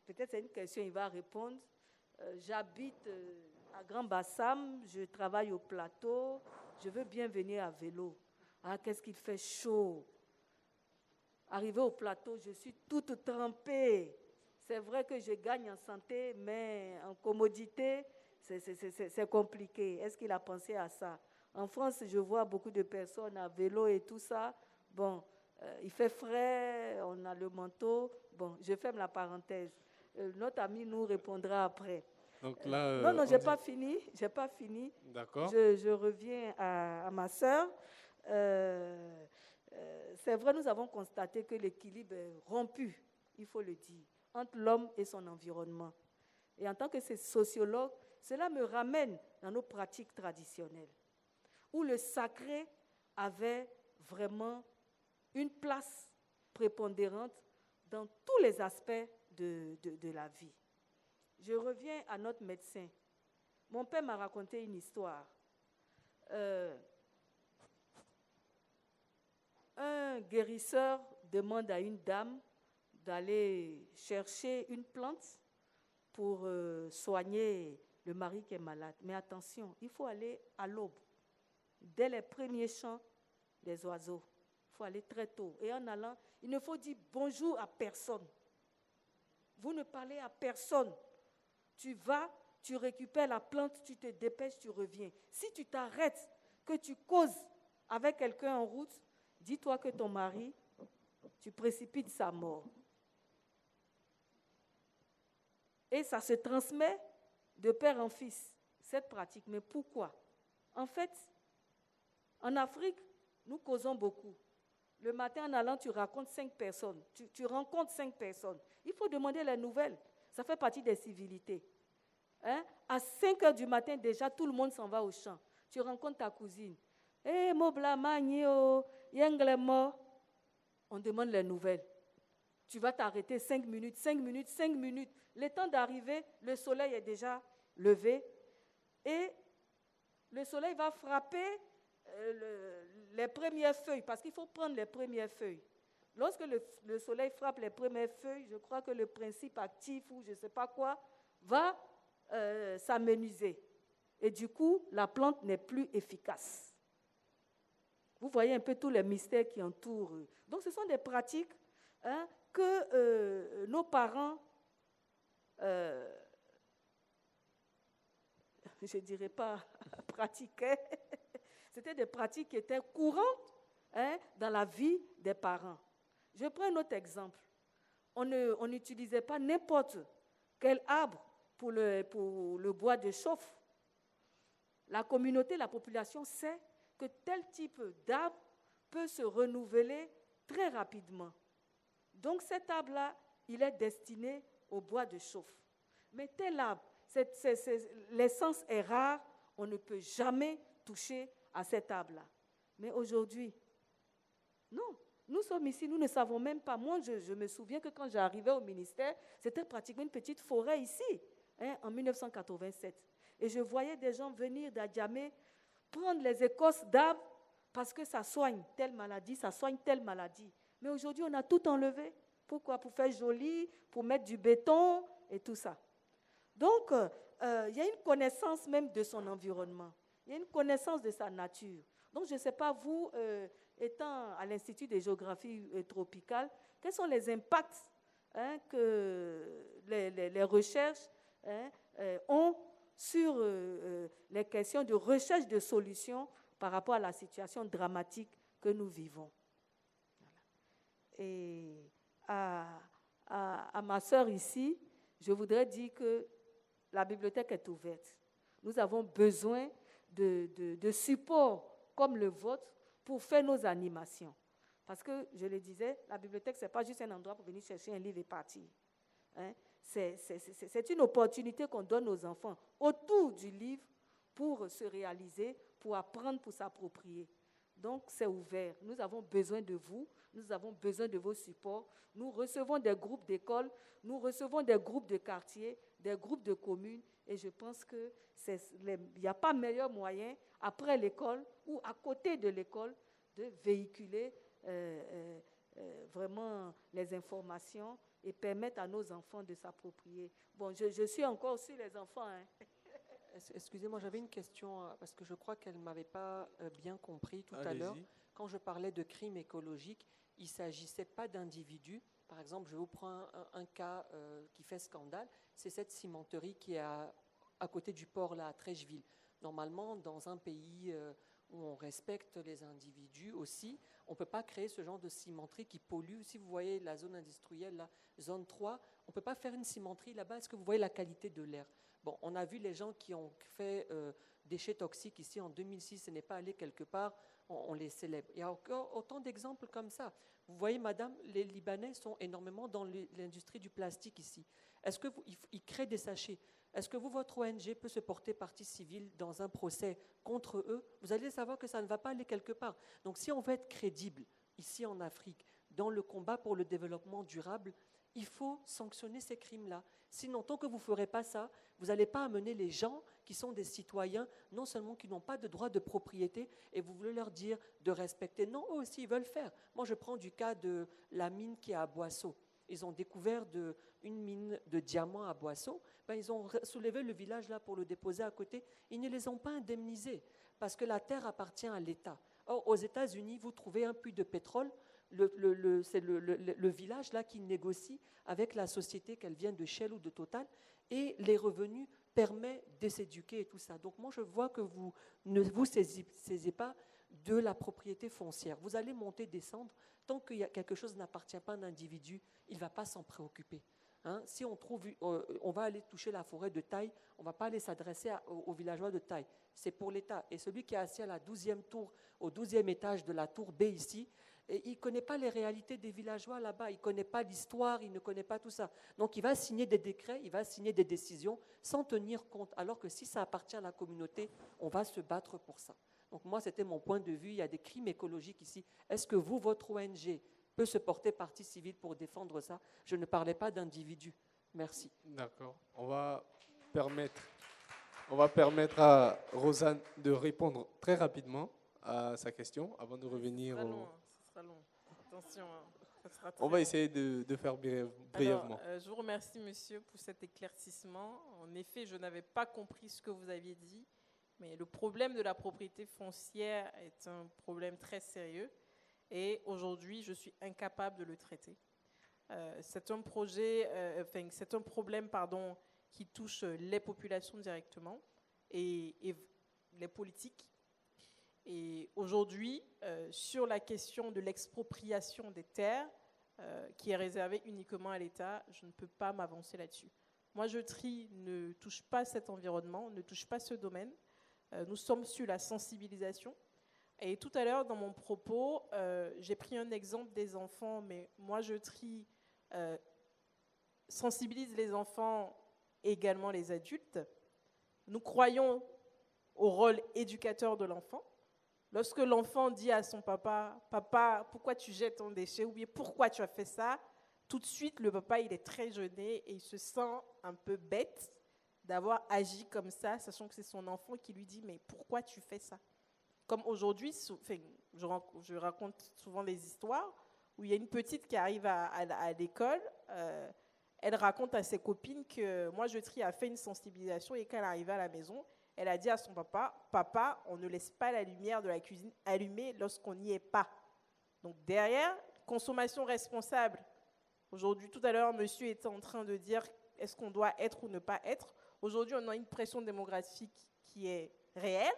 Peut-être c'est une question, il va répondre. J'habite à Grand Bassam, je travaille au plateau, je veux bien venir à vélo. Ah, qu'est-ce qu'il fait chaud. Arrivé au plateau, je suis toute trempée. C'est vrai que je gagne en santé, mais en commodité, c'est compliqué. Est-ce qu'il a pensé à ça? En France, je vois beaucoup de personnes à vélo et tout ça. Bon, il fait frais, on a le manteau. Bon, je ferme la parenthèse. Notre ami nous répondra après. Donc là, non, je n'ai pas fini. J'ai pas fini. D'accord. Je reviens à ma sœur. C'est vrai, nous avons constaté que l'équilibre est rompu, il faut le dire, entre l'homme et son environnement. Et en tant que sociologue, cela me ramène dans nos pratiques traditionnelles, où le sacré avait vraiment une place prépondérante dans tous les aspects de la vie. Je reviens à notre médecin. Mon père m'a raconté une histoire. Un guérisseur demande à une dame d'aller chercher une plante pour soigner le mari qui est malade. Mais attention, il faut aller à l'aube, dès les premiers chants des oiseaux. Il faut aller très tôt. Et en allant, il ne faut dire bonjour à personne. Vous ne parlez à personne. Tu vas, tu récupères la plante, tu te dépêches, tu reviens. Si tu t'arrêtes, que tu causes avec quelqu'un en route, dis-toi que ton mari, tu précipites sa mort. Et ça se transmet de père en fils, cette pratique. Mais pourquoi? En fait, en Afrique, nous causons beaucoup. Le matin, en allant, tu racontes 5 personnes. Tu rencontres 5 personnes. Il faut demander les nouvelles. Ça fait partie des civilités. À 5 heures du matin, déjà, tout le monde s'en va au champ. Tu rencontres ta cousine. Eh, Mobla, Magnio, Yenglemo. On demande les nouvelles. Tu vas t'arrêter 5 minutes, 5 minutes, 5 minutes. Le temps d'arriver, le soleil est déjà levé. Et le soleil va frapper les premières feuilles, parce qu'il faut prendre les premières feuilles. Lorsque le soleil frappe les premières feuilles, je crois que le principe actif ou je ne sais pas quoi va s'amenuiser. Et du coup, la plante n'est plus efficace. Vous voyez un peu tous les mystères qui entourent. Donc, ce sont des pratiques que nos parents, je ne dirais pas pratiquaient, c'était des pratiques qui étaient courantes dans la vie des parents. Je prends un autre exemple. On n'utilisait pas n'importe quel arbre pour le bois de chauffe, la communauté, la population sait que tel type d'arbre peut se renouveler très rapidement. Donc cet arbre-là, il est destiné au bois de chauffe. Mais tel arbre, l'essence est rare, on ne peut jamais toucher à cet arbre-là. Mais aujourd'hui, non, nous sommes ici, nous ne savons même pas. Moi, je me souviens que quand j'arrivais au ministère, c'était pratiquement une petite forêt ici, en 1987. Et je voyais des gens venir d'Adjamé prendre les écorces d'arbres parce que ça soigne telle maladie, ça soigne telle maladie. Mais aujourd'hui, on a tout enlevé. Pourquoi? Pour faire joli, pour mettre du béton et tout ça. Donc, il y a une connaissance même de son environnement. Il y a une connaissance de sa nature. Donc, je ne sais pas, vous, étant à l'Institut de géographie tropicale, quels sont les impacts que les recherches ont sur les questions de recherche de solutions par rapport à la situation dramatique que nous vivons. Voilà. Et à ma sœur ici, je voudrais dire que la bibliothèque est ouverte. Nous avons besoin de supports comme le vôtre pour faire nos animations. Parce que, je le disais, la bibliothèque, ce n'est pas juste un endroit pour venir chercher un livre et partir. C'est une opportunité qu'on donne aux enfants autour du livre pour se réaliser, pour apprendre, pour s'approprier. Donc, c'est ouvert. Nous avons besoin de vous, nous avons besoin de vos supports. Nous recevons des groupes d'écoles, nous recevons des groupes de quartiers, des groupes de communes, et je pense qu'il n'y a pas meilleur moyen, après l'école ou à côté de l'école, de véhiculer vraiment les informations et permettre à nos enfants de s'approprier. Bon, je suis encore sur les enfants. Excusez-moi, j'avais une question, parce que je crois qu'elle ne m'avait pas bien compris tout à l'heure. Quand je parlais de crime écologique, il ne s'agissait pas d'individus. Par exemple, je vous prends un cas qui fait scandale. C'est cette cimenterie qui est à côté du port, là, à Trècheville. Normalement, dans un pays où on respecte les individus aussi, on ne peut pas créer ce genre de cimenterie qui pollue. Si vous voyez la zone industrielle, là, zone 3, on ne peut pas faire une cimenterie là-bas. Est-ce que vous voyez la qualité de l'air? Bon, on a vu les gens qui ont fait déchets toxiques ici en 2006, ce n'est pas allé quelque part, on les célèbre. Il y a encore autant d'exemples comme ça. Vous voyez, madame, les Libanais sont énormément dans l'industrie du plastique ici. Est-ce qu'ils créent des sachets? Est-ce que votre ONG peut se porter partie civile dans un procès contre eux? Vous allez savoir que ça ne va pas aller quelque part. Donc, si on veut être crédible ici en Afrique, dans le combat pour le développement durable, il faut sanctionner ces crimes-là. Sinon, tant que vous ne ferez pas ça, vous n'allez pas amener les gens qui sont des citoyens, non seulement qui n'ont pas de droit de propriété, et vous voulez leur dire de respecter. Non, eux aussi, ils veulent faire. Moi, je prends du cas de la mine qui est à Boisseau. Ils ont découvert une mine de diamants à Boisseau. Ils ont soulevé le village là pour le déposer à côté. Ils ne les ont pas indemnisés parce que la terre appartient à l'État. Or, aux États-Unis, vous trouvez un puits de pétrole, c'est le village là qui négocie avec la société, qu'elle vienne de Shell ou de Total, et les revenus permettent de s'éduquer et tout ça. Donc moi, je vois que vous ne vous saisissez pas de la propriété foncière. Vous allez monter, descendre. Tant qu'il y a quelque chose qui n'appartient pas à un individu, il ne va pas s'en préoccuper. Si on trouve, on va aller toucher la forêt de taille, on ne va pas aller s'adresser aux villageois de taille. C'est pour l'État. Et celui qui est assis à la 12e tour, au 12e étage de la tour B ici, et il ne connaît pas les réalités des villageois là-bas, il ne connaît pas l'histoire, il ne connaît pas tout ça. Donc il va signer des décrets, il va signer des décisions sans tenir compte. Alors que si ça appartient à la communauté, on va se battre pour ça. Donc moi, c'était mon point de vue. Il y a des crimes écologiques ici. Est-ce que vous, votre ONG, peut se porter partie civile pour défendre ça? Je ne parlais pas d'individus. Merci. D'accord. On va permettre à Rosanne de répondre très rapidement à sa question avant de revenir. Ce sera long. Attention, ça sera très On va long. essayer de faire brièvement. Alors, je vous remercie, monsieur, pour cet éclaircissement. En effet, je n'avais pas compris ce que vous aviez dit, mais le problème de la propriété foncière est un problème très sérieux et aujourd'hui, je suis incapable de le traiter. C'est un problème qui touche les populations directement et les politiques. Et aujourd'hui, sur la question de l'expropriation des terres, qui est réservée uniquement à l'État, je ne peux pas m'avancer là-dessus. Moi, je trie ne touche pas cet environnement, ne touche pas ce domaine. Nous sommes sur la sensibilisation. Et tout à l'heure, dans mon propos, j'ai pris un exemple des enfants, mais moi, je trie, sensibilise les enfants et également les adultes. Nous croyons au rôle éducateur de l'enfant. Lorsque l'enfant dit à son papa, « Papa, pourquoi tu jettes ton déchet ?» ou bien « Pourquoi tu as fait ça ?» Tout de suite, le papa, il est très gêné et il se sent un peu bête d'avoir agi comme ça, sachant que c'est son enfant qui lui dit « Mais pourquoi tu fais ça ?» Comme aujourd'hui, je raconte souvent des histoires où il y a une petite qui arrive à l'école, elle raconte à ses copines que moi, je trie a fait une sensibilisation et quand elle est arrivée à la maison, elle a dit à son papa, « Papa, on ne laisse pas la lumière de la cuisine allumée lorsqu'on n'y est pas. » Donc derrière, consommation responsable. Aujourd'hui, tout à l'heure, monsieur était en train de dire est-ce qu'on doit être ou ne pas être. Aujourd'hui, on a une pression démographique qui est réelle.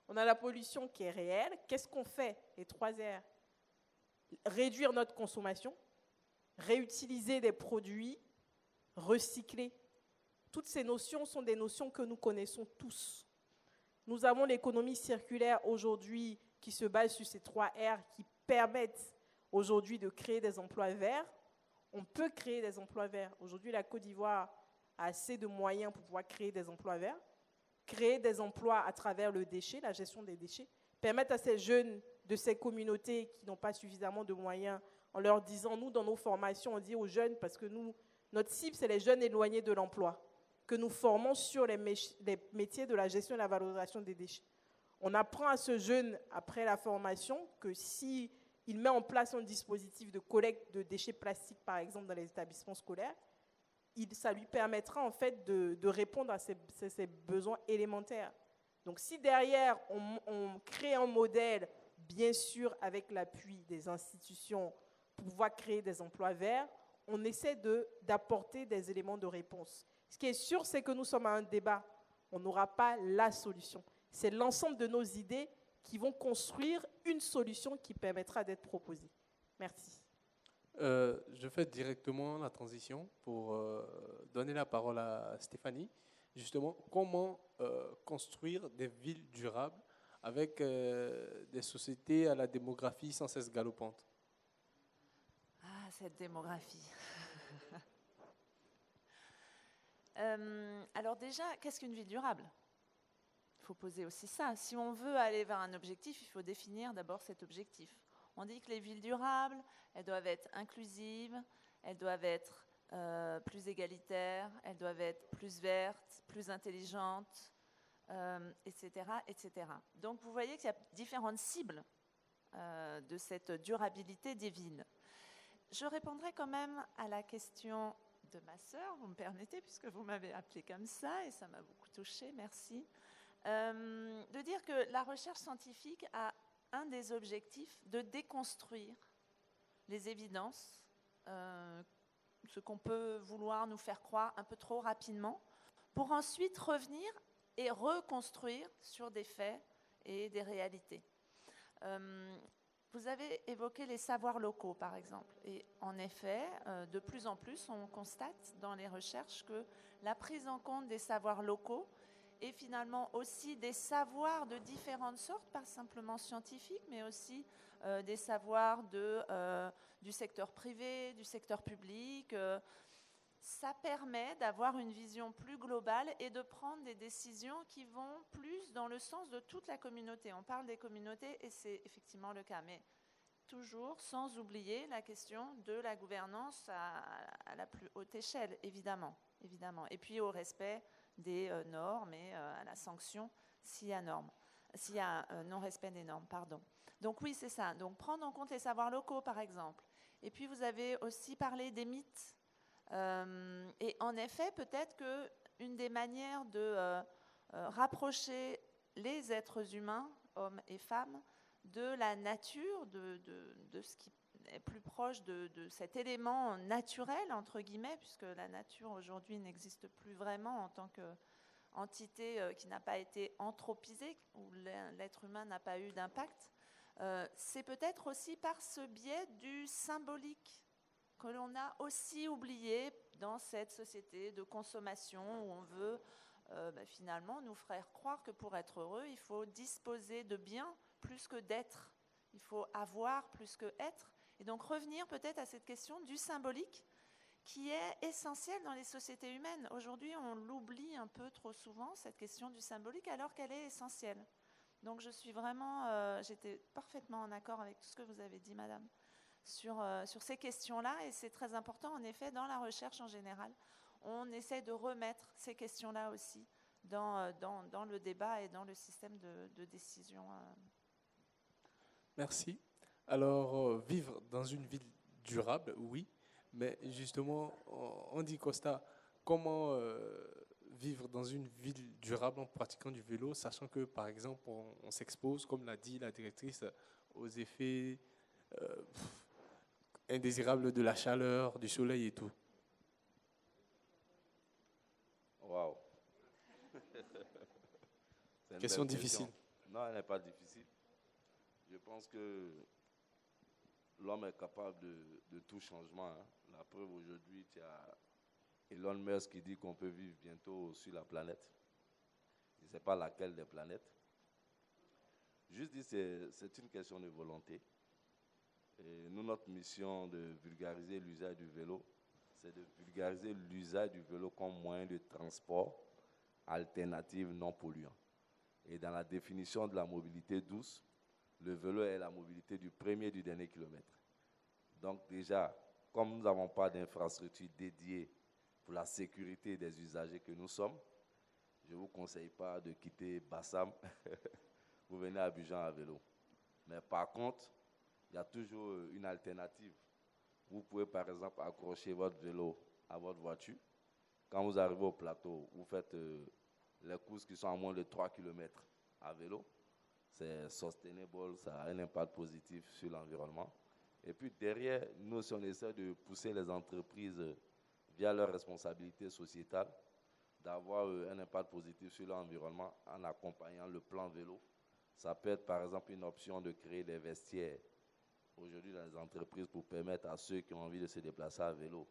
On a la pollution qui est réelle. Qu'est-ce qu'on fait? Les 3 R. Réduire notre consommation, réutiliser des produits, recycler. Toutes ces notions sont des notions que nous connaissons tous. Nous avons l'économie circulaire aujourd'hui qui se base sur ces 3 R qui permettent aujourd'hui de créer des emplois verts. On peut créer des emplois verts. Aujourd'hui, la Côte d'Ivoire a assez de moyens pour pouvoir créer des emplois verts, créer des emplois à travers le déchet, la gestion des déchets, permettre à ces jeunes de ces communautés qui n'ont pas suffisamment de moyens, en leur disant, nous, dans nos formations, on dit aux jeunes, parce que nous, notre cible, c'est les jeunes éloignés de l'emploi, que nous formons sur les métiers de la gestion et la valorisation des déchets. On apprend à ce jeune, après la formation, que si il met en place un dispositif de collecte de déchets plastiques, par exemple, dans les établissements scolaires, ça lui permettra en fait de répondre à ses besoins élémentaires. Donc si derrière, on crée un modèle, bien sûr avec l'appui des institutions, pour pouvoir créer des emplois verts, on essaie d'apporter des éléments de réponse. Ce qui est sûr, c'est que nous sommes à un débat. On n'aura pas la solution. C'est l'ensemble de nos idées qui vont construire une solution qui permettra d'être proposée. Merci. Je fais directement la transition pour donner la parole à Stéphanie. Justement, comment construire des villes durables avec des sociétés à la démographie sans cesse galopante? Ah, cette démographie. Alors déjà, qu'est-ce qu'une ville durable? Il faut poser aussi ça. Si on veut aller vers un objectif, il faut définir d'abord cet objectif. On dit que les villes durables, elles doivent être inclusives, elles doivent être plus égalitaires, elles doivent être plus vertes, plus intelligentes, etc., etc. Donc vous voyez qu'il y a différentes cibles de cette durabilité des villes. Je répondrai quand même à la question de ma sœur, vous me permettez, puisque vous m'avez appelée comme ça, et ça m'a beaucoup touchée, merci. De dire que la recherche scientifique a un des objectifs de déconstruire les évidences, ce qu'on peut vouloir nous faire croire un peu trop rapidement, pour ensuite revenir et reconstruire sur des faits et des réalités. Vous avez évoqué les savoirs locaux, par exemple. Et en effet, de plus en plus, on constate dans les recherches que la prise en compte des savoirs locaux et finalement aussi des savoirs de différentes sortes, pas simplement scientifiques, mais aussi des savoirs du secteur privé, du secteur public. Ça permet d'avoir une vision plus globale et de prendre des décisions qui vont plus dans le sens de toute la communauté. On parle des communautés et c'est effectivement le cas, mais toujours sans oublier la question de la gouvernance à la plus haute échelle, évidemment. Et puis au respect des normes et à la sanction s'il y a non-respect des normes. Donc oui, c'est ça. Donc prendre en compte les savoirs locaux, par exemple. Et puis vous avez aussi parlé des mythes. Et en effet, peut-être qu'une des manières de rapprocher les êtres humains, hommes et femmes, de la nature, de ce qui est plus proche de cet élément naturel, entre guillemets, puisque la nature aujourd'hui n'existe plus vraiment en tant qu'entité qui n'a pas été anthropisée, où l'être humain n'a pas eu d'impact, c'est peut-être aussi par ce biais du symbolique que l'on a aussi oublié dans cette société de consommation où on veut finalement nous faire croire que pour être heureux, il faut disposer de biens plus que d'être. Il faut avoir plus que être. Et donc revenir peut-être à cette question du symbolique qui est essentielle dans les sociétés humaines. Aujourd'hui, on l'oublie un peu trop souvent, cette question du symbolique, alors qu'elle est essentielle. Donc je suis vraiment, j'étais parfaitement en accord avec tout ce que vous avez dit, madame, sur ces questions-là. Et c'est très important, en effet, dans la recherche en général. On essaie de remettre ces questions-là aussi dans le débat et dans le système de décision. Merci. Alors, vivre dans une ville durable, oui, mais justement, Andy Costa, comment vivre dans une ville durable en pratiquant du vélo, sachant que, par exemple, on s'expose, comme l'a dit la directrice, aux effets indésirables de la chaleur, du soleil et tout? Waouh. Question difficile. Non, elle n'est pas difficile. Je pense que l'homme est capable de tout changement. Hein. La preuve aujourd'hui, tu as Elon Musk qui dit qu'on peut vivre bientôt sur la planète. Je ne sais pas laquelle des planètes. Juste dit, c'est une question de volonté. Et nous, notre mission de vulgariser l'usage du vélo, c'est de vulgariser l'usage du vélo comme moyen de transport alternatif non polluant. Et dans la définition de la mobilité douce, le vélo est la mobilité du premier et du dernier kilomètre. Donc déjà, comme nous n'avons pas d'infrastructure dédiée pour la sécurité des usagers que nous sommes, je ne vous conseille pas de quitter Bassam. Vous venez à Abidjan à vélo. Mais par contre, il y a toujours une alternative. Vous pouvez par exemple accrocher votre vélo à votre voiture. Quand vous arrivez au plateau, vous faites les courses qui sont à moins de 3 km à vélo. C'est sustainable, ça a un impact positif sur l'environnement. Et puis derrière, nous aussi, on essaie de pousser les entreprises via leur responsabilité sociétale, d'avoir un impact positif sur l'environnement en accompagnant le plan vélo. Ça peut être par exemple une option de créer des vestiaires aujourd'hui dans les entreprises pour permettre à ceux qui ont envie de se déplacer à vélo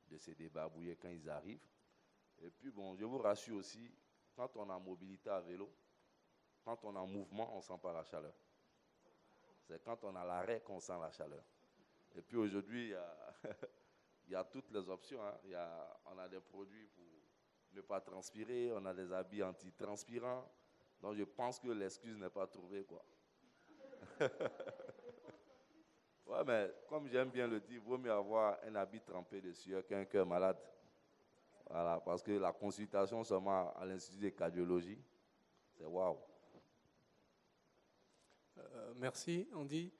de se débarbouiller quand ils arrivent. Et puis bon, je vous rassure aussi, quand on a mobilité à vélo, quand on est en mouvement, on ne sent pas la chaleur. C'est quand on a l'arrêt qu'on sent la chaleur. Et puis aujourd'hui, il y a toutes les options. Hein. On a des produits pour ne pas transpirer, on a des habits antitranspirants. Donc je pense que l'excuse n'est pas trouvée, quoi. Ouais, mais comme j'aime bien le dire, il vaut mieux avoir un habit trempé de sueur qu'un cœur malade. Voilà, parce que la consultation seulement à l'Institut de cardiologie, c'est waouh. Merci, Andy.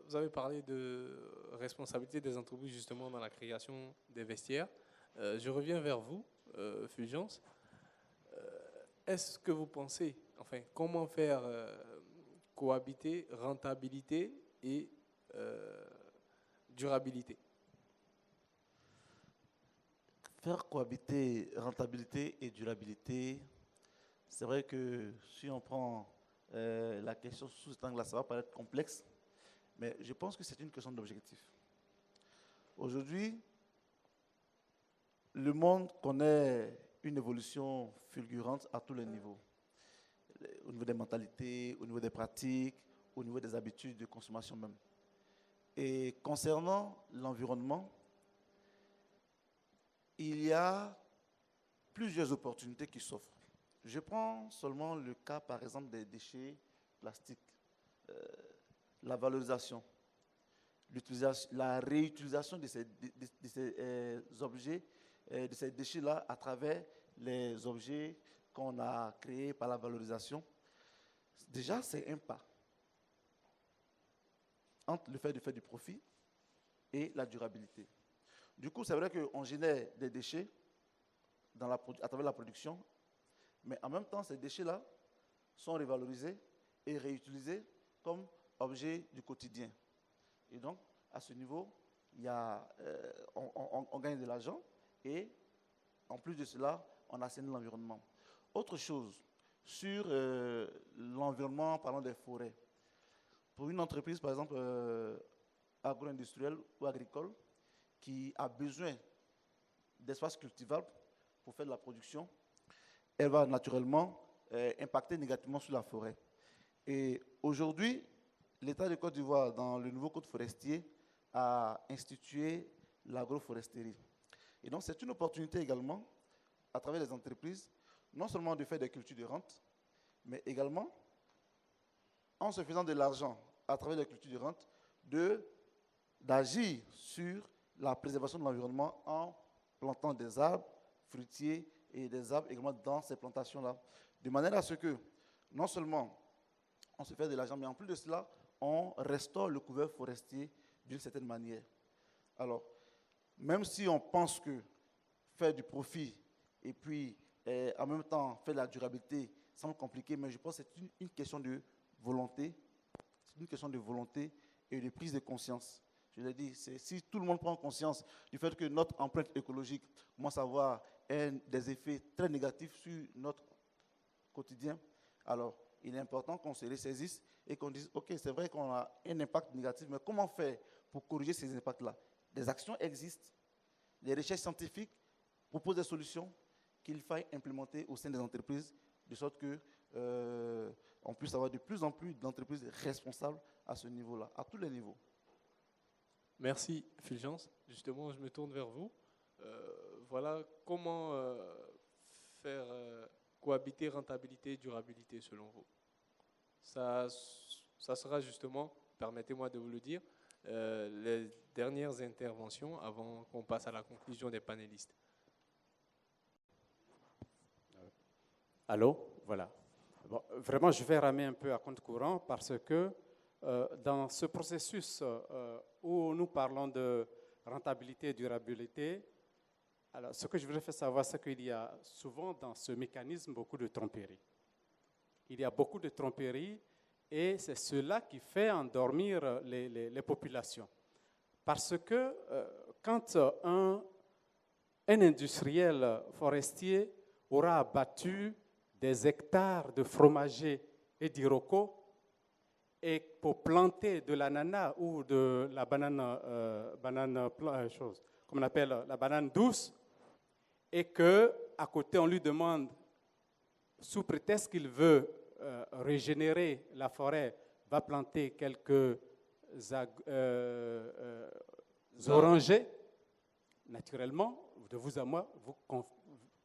Vous avez parlé de responsabilité des entreprises justement dans la création des vestiaires. Je reviens vers vous, Fulgence. Est-ce que vous pensez, enfin, comment faire cohabiter rentabilité et durabilité? Faire cohabiter rentabilité et durabilité, c'est vrai que si on prend la question sous cet angle-là, ça va paraître complexe, mais je pense que c'est une question d'objectif. Aujourd'hui, le monde connaît une évolution fulgurante à tous les niveaux. Au niveau des mentalités, au niveau des pratiques, au niveau des habitudes de consommation même. Et concernant l'environnement, il y a plusieurs opportunités qui s'offrent. Je prends seulement le cas, par exemple, des déchets plastiques. La valorisation, la réutilisation de ces objets, de ces déchets-là à travers les objets qu'on a créés par la valorisation. Déjà, c'est un pas entre le fait de faire du profit et la durabilité. Du coup, c'est vrai qu'on génère des déchets à travers la production, mais en même temps, ces déchets-là sont revalorisés et réutilisés comme objets du quotidien. Et donc, à ce niveau, on gagne de l'argent et en plus de cela, on assainit l'environnement. Autre chose, sur l'environnement, parlant des forêts. Pour une entreprise, par exemple, agro-industrielle ou agricole, qui a besoin d'espaces cultivables pour faire de la production, elle va naturellement impacter négativement sur la forêt. Et aujourd'hui, l'État de Côte d'Ivoire, dans le nouveau code forestier, a institué l'agroforesterie. Et donc, c'est une opportunité également, à travers les entreprises, non seulement de faire des cultures de rente, mais également, en se faisant de l'argent à travers les cultures de rente, d'agir sur la préservation de l'environnement en plantant des arbres fruitiers et des arbres également dans ces plantations-là. De manière à ce que, non seulement on se fait de l'argent, mais en plus de cela, on restaure le couvert forestier d'une certaine manière. Alors, même si on pense que faire du profit et puis en même temps faire de la durabilité semble compliqué, mais je pense que c'est une question de volonté. C'est une question de volonté et de prise de conscience. Je l'ai dit, si tout le monde prend conscience du fait que notre empreinte écologique commence à avoir des effets très négatifs sur notre quotidien, alors il est important qu'on se ressaisisse et qu'on dise, ok, c'est vrai qu'on a un impact négatif, mais comment faire pour corriger ces impacts-là? Des actions existent, les recherches scientifiques proposent des solutions qu'il faille implémenter au sein des entreprises, de sorte qu'on puisse avoir de plus en plus d'entreprises responsables à ce niveau-là, à tous les niveaux. Merci, Fulgence. Justement, je me tourne vers vous. Voilà, comment faire cohabiter rentabilité et durabilité selon vous? Ça sera justement, permettez-moi de vous le dire, les dernières interventions avant qu'on passe à la conclusion des panélistes. Allô? Voilà. Bon, vraiment, je vais ramer un peu à compte courant parce que dans ce processus où nous parlons de rentabilité et durabilité, alors ce que je voudrais faire savoir, c'est qu'il y a souvent dans ce mécanisme beaucoup de tromperies. Il y a beaucoup de tromperies et c'est cela qui fait endormir les populations. Parce que quand un industriel forestier aura abattu des hectares de fromagers et d'iroko, et pour planter de l'ananas ou de la banane chose, comme on appelle la banane douce, et qu'à côté on lui demande, sous prétexte qu'il veut régénérer la forêt, va planter quelques orangers, naturellement, de vous à moi,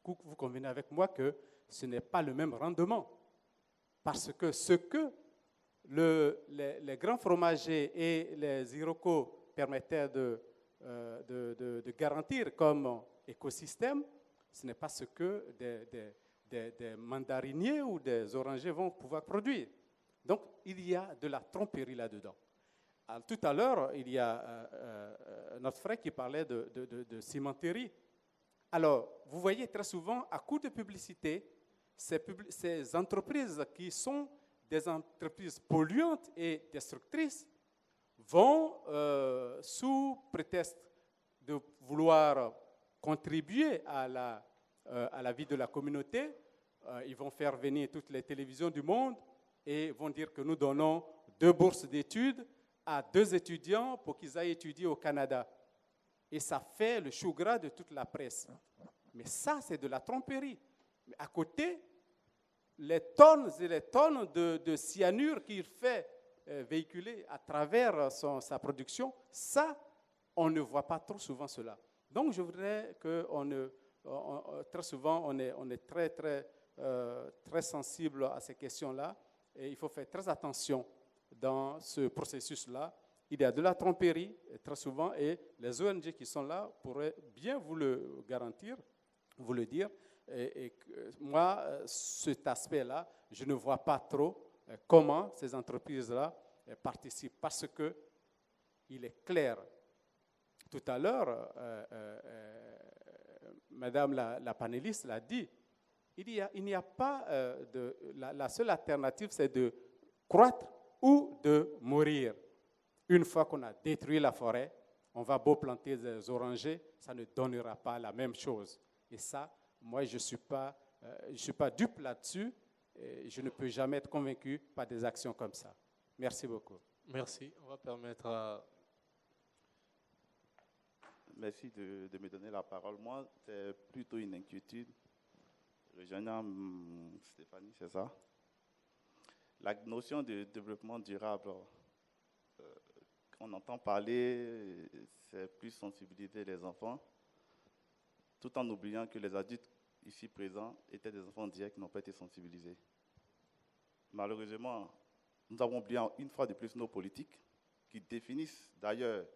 vous convenez avec moi que ce n'est pas le même rendement. Parce que ce que les grands fromagers et les iroko permettaient de garantir comme écosystème, ce n'est pas ce que des mandariniers ou des orangers vont pouvoir produire. Donc, il y a de la tromperie là-dedans. Tout à l'heure, il y a notre frère qui parlait de cimenterie. Alors, vous voyez très souvent, à coup de publicité, ces entreprises qui sont des entreprises polluantes et destructrices vont, sous prétexte de vouloir contribuer à la vie de la communauté, ils vont faire venir toutes les télévisions du monde et vont dire que nous donnons 2 bourses d'études à 2 étudiants pour qu'ils aillent étudier au Canada. Et ça fait le chou gras de toute la presse. Mais ça, c'est de la tromperie. Mais à côté, les tonnes et les tonnes de cyanure qu'il fait véhiculer à travers sa production, ça, on ne voit pas trop souvent cela. Donc, je voudrais que très souvent, on est très, très, très sensible à ces questions-là. Et il faut faire très attention dans ce processus-là. Il y a de la tromperie, très souvent, et les ONG qui sont là pourraient bien vous le garantir, vous le dire. Et moi, cet aspect-là, je ne vois pas trop comment ces entreprises-là participent, parce qu'il est clair. Tout à l'heure, Madame la panéliste l'a dit, il n'y a pas la seule alternative, c'est de croître ou de mourir. Une fois qu'on a détruit la forêt, on va beau planter des orangers, ça ne donnera pas la même chose. Et ça, moi, je ne suis pas dupe là-dessus. Et je ne peux jamais être convaincu par des actions comme ça. Merci beaucoup. Merci. On va permettre à merci de me donner la parole. Moi, c'est plutôt une inquiétude. Rejoignant Stéphanie, c'est ça? La notion de développement durable, on entend parler, c'est plus sensibiliser les enfants, tout en oubliant que les adultes ici présents étaient des enfants d'hier qui n'ont pas été sensibilisés. Malheureusement, nous avons oublié une fois de plus nos politiques qui définissent d'ailleurs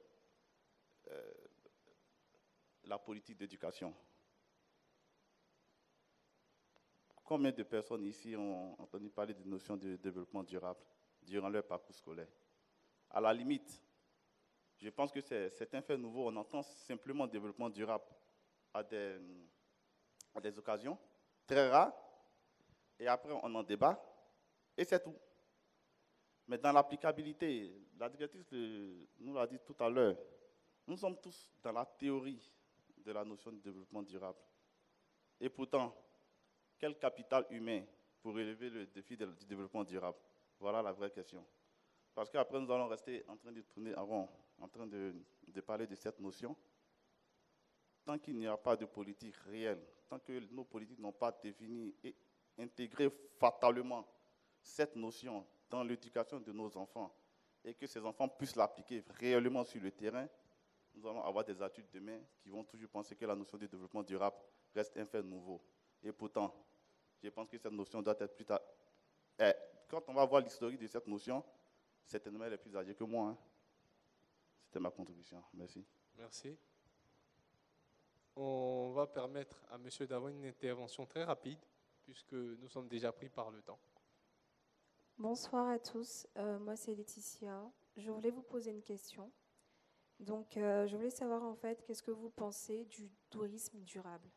la politique d'éducation. Combien de personnes ici ont entendu parler de notion de développement durable durant leur parcours scolaire? À la limite, je pense que c'est un fait nouveau. On entend simplement développement durable à des occasions très rares, et après on en débat, et c'est tout. Mais dans l'applicabilité, la directrice nous l'a dit tout à l'heure, nous sommes tous dans la théorie de la notion de développement durable. Et pourtant, quel capital humain pour relever le défi du développement durable? Voilà la vraie question. Parce qu'après, nous allons rester en train de tourner en rond, en train de parler de cette notion. Tant qu'il n'y a pas de politique réelle, tant que nos politiques n'ont pas défini et intégré fatalement cette notion dans l'éducation de nos enfants et que ces enfants puissent l'appliquer réellement sur le terrain, nous allons avoir des adultes demain qui vont toujours penser que la notion de développement durable reste un fait nouveau. Et pourtant, je pense que cette notion doit être plus tard. Quand on va voir l'historique de cette notion, certainement elle est plus âgée que moi. C'était ma contribution. Merci. Merci. On va permettre à monsieur d'avoir une intervention très rapide, puisque nous sommes déjà pris par le temps. Bonsoir à tous. Moi, c'est Laetitia. Je voulais vous poser une question. Donc, je voulais savoir en fait, qu'est-ce que vous pensez du tourisme durable